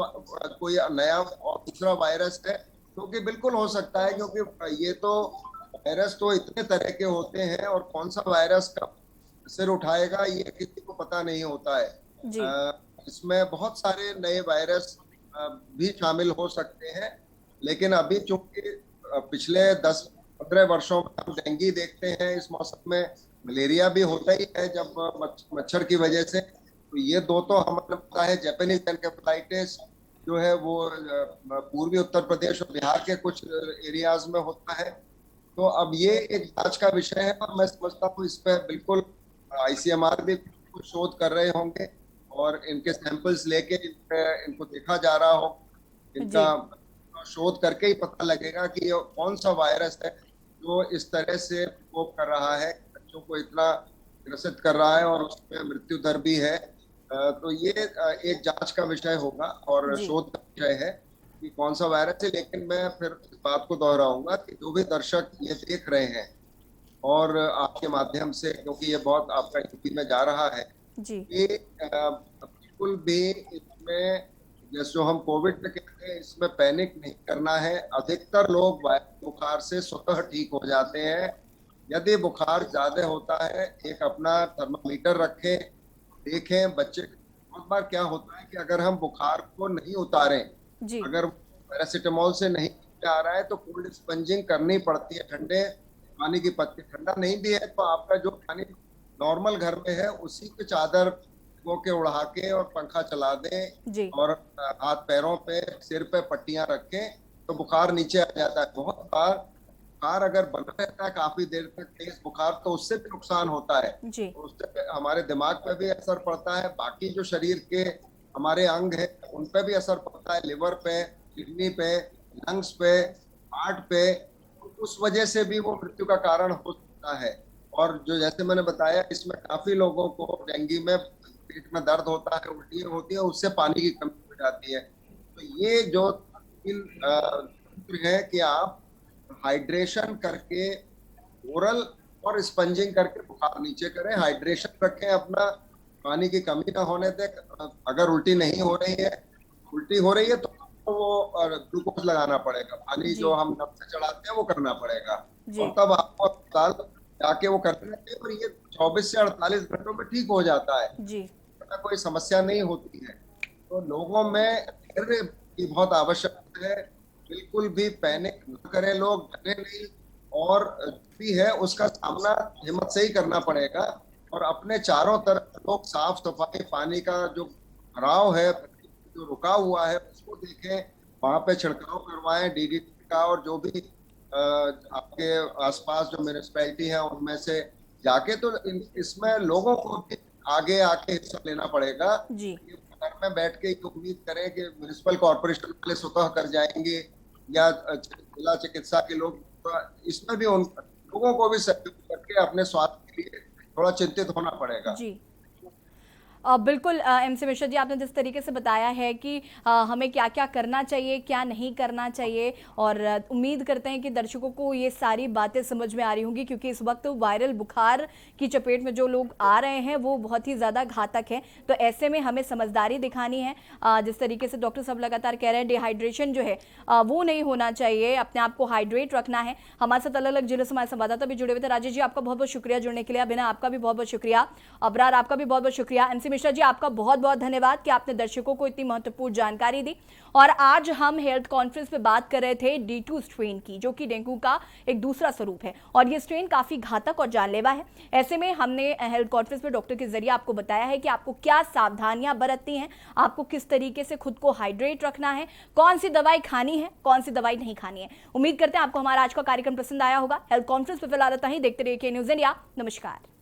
कोई नया और दूसरा वायरस है, क्योंकि बिल्कुल हो सकता है, क्योंकि ये तो वायरस तो इतने तरह के होते हैं और कौन सा वायरस का सिर उठाएगा ये किसी को पता नहीं होता है। इसमें बहुत सारे नए वायरस भी शामिल हो सकते हैं, लेकिन अभी चूंकि पिछले 10-15 वर्षों में हम डेंगू देखते हैं, इस मौसम में मलेरिया भी होता ही है जब मच्छर की वजह से, तो ये दो तो हमें पता है। जापानीज एन्सेफेलाइटिस जो है वो पूर्वी उत्तर प्रदेश और बिहार के कुछ एरियाज में होता है, तो अब ये एक जांच का विषय है और मैं समझता हूँ इस पर बिल्कुल ICMR भी कुछ शोध कर रहे होंगे और इनके सैंपल्स लेके इनको देखा जा रहा हो, इनका शोध करके ही पता लगेगा कि ये कौन सा वायरस है जो इस तरह से प्रकोप कर रहा है, बच्चों को इतना ग्रसित कर रहा है और उसमें मृत्यु दर भी है। तो ये एक जांच का विषय होगा और शोध का विषय है कि कौन सा वायरस है। लेकिन मैं फिर इस बात को दोहराऊंगा कि जो भी दर्शक ये देख रहे हैं और आपके माध्यम से, क्योंकि ये बहुत आपका यूपी में जा रहा है, ये बिल्कुल भी इसमें जैसे हम कोविड में कहते हैं इसमें पैनिक नहीं करना है। अधिकतर लोग बुखार से स्वतः ठीक हो जाते हैं। यदि बुखार ज्यादा होता है, एक अपना थर्मामीटर रखें, देखें। बच्चे बहुत बार क्या होता है कि अगर हम बुखार को नहीं उतारें, अगर पैरासिटामोल से नहीं आ रहा है तो कोल्ड स्पंजिंग करनी पड़ती है, ठंडे पानी की पत्ती। ठंडा नहीं भी है तो आपका जो पानी नॉर्मल घर में है उसी की चादर के उड़ा के और पंखा चला दें और हाथ पैरों पे सिर पे पट्टियां रखें तो बुखार नीचे आ जाता है। बहुत बार बुखार अगर बना रहता है काफी देर तक तेज बुखार, तो उससे भी नुकसान होता है, उससे हमारे दिमाग पे भी असर पड़ता है, बाकी जो शरीर के हमारे अंग है उन पे भी असर पड़ता है, लिवर पे, किडनी पे, लंग्स पे, हार्ट पे। उस वजह से भी वो मृत्यु का कारण हो सकता है। और जो जैसे मैंने बताया, इसमें काफी लोगों को डेंगू में पेट में दर्द होता है, उल्टियां होती है, उससे पानी की कमी हो जाती है। तो ये जो है कि आप हाइड्रेशन करके, ओरल और स्पंजिंग करके बुखार नीचे करें, हाइड्रेशन रखें अपना, पानी की कमी ना होने तक। अगर उल्टी नहीं हो रही है, उल्टी हो रही है तो वो ग्लूकोज लगाना पड़ेगा, पानी जो हम नब से चढ़ाते हैं वो करना पड़ेगा, और तब आपको अस्पताल जाके वो करना चाहिए। और ये 24 से 48 घंटों में ठीक हो जाता है, कोई समस्या नहीं होती है। तो लोगों में धैर्य की बहुत आवश्यकता है, बिल्कुल भी पैनिक न करें, लोग डरे नहीं, और भी है उसका सामना हिम्मत से ही करना पड़ेगा। और अपने चारों तरफ लोग साफ सफाई, पानी का जो भराव है, जो रुका हुआ है उसको देखें, वहां पे छिड़काव करवाएं DDT का, और जो भी आपके आसपास जो म्यूनिसिपैलिटी है उनमें से जाके, तो इसमें लोगों को भी आगे आके हिस्सा लेना पड़ेगा। घर में बैठ के उम्मीद करें कि म्युनिसिपल कॉर्पोरेशन वाले स्वतः कर जाएंगे या जिला चिकित्सा के लोग, इसमें भी उन लोगों को भी सहयोग करके अपने स्वास्थ्य के लिए थोड़ा चिंतित होना पड़ेगा। बिल्कुल एमसी मिश्रा जी, आपने जिस तरीके से बताया है कि हमें क्या क्या करना चाहिए, क्या नहीं करना चाहिए, और उम्मीद करते हैं कि दर्शकों को ये सारी बातें समझ में आ रही होंगी, क्योंकि इस वक्त वायरल बुखार की चपेट में जो लोग आ रहे हैं वो बहुत ही ज़्यादा घातक है। तो ऐसे में हमें समझदारी दिखानी है। जिस तरीके से डॉक्टर साहब लगातार कह रहे हैं, डिहाइड्रेशन जो है वो नहीं होना चाहिए, अपने आप को हाइड्रेट रखना है। हमारे साथ अलग अलग जिलों से हमारे संवाददाता भी जुड़े हुए थे। राजेश जी, आपका बहुत बहुत शुक्रिया जुड़ने के लिए। अभिनय, आपका भी बहुत बहुत शुक्रिया। अबरार, आपका भी बहुत बहुत शुक्रिया। एमसी मिश्रा जी, आपका बहुत बहुत धन्यवाद कि आपने दर्शकों को इतनी महत्वपूर्ण जानकारी दी। और आज हम हेल्थ कॉन्फ्रेंस पे बात कर रहे थे D2 स्ट्रेन की, जो कि डेंगू का एक दूसरा स्वरूप है और ये स्ट्रेन काफी घातक और जानलेवा है। ऐसे में हमने हेल्थ कॉन्फ्रेंस पे डॉक्टर के जरिए आपको बताया है कि आपको क्या सावधानियां बरतनी हैं, आपको किस तरीके से खुद को हाइड्रेट रखना है, कौन सी दवाई खानी है, कौन सी दवाई नहीं खानी है। उम्मीद करते हैं आपको हमारा आज का कार्यक्रम पसंद आया होगा। हेल्थ कॉन्फ्रेंस पे फिलहाल इतना ही। देखते रहिए के न्यूज़ इंडिया। नमस्कार।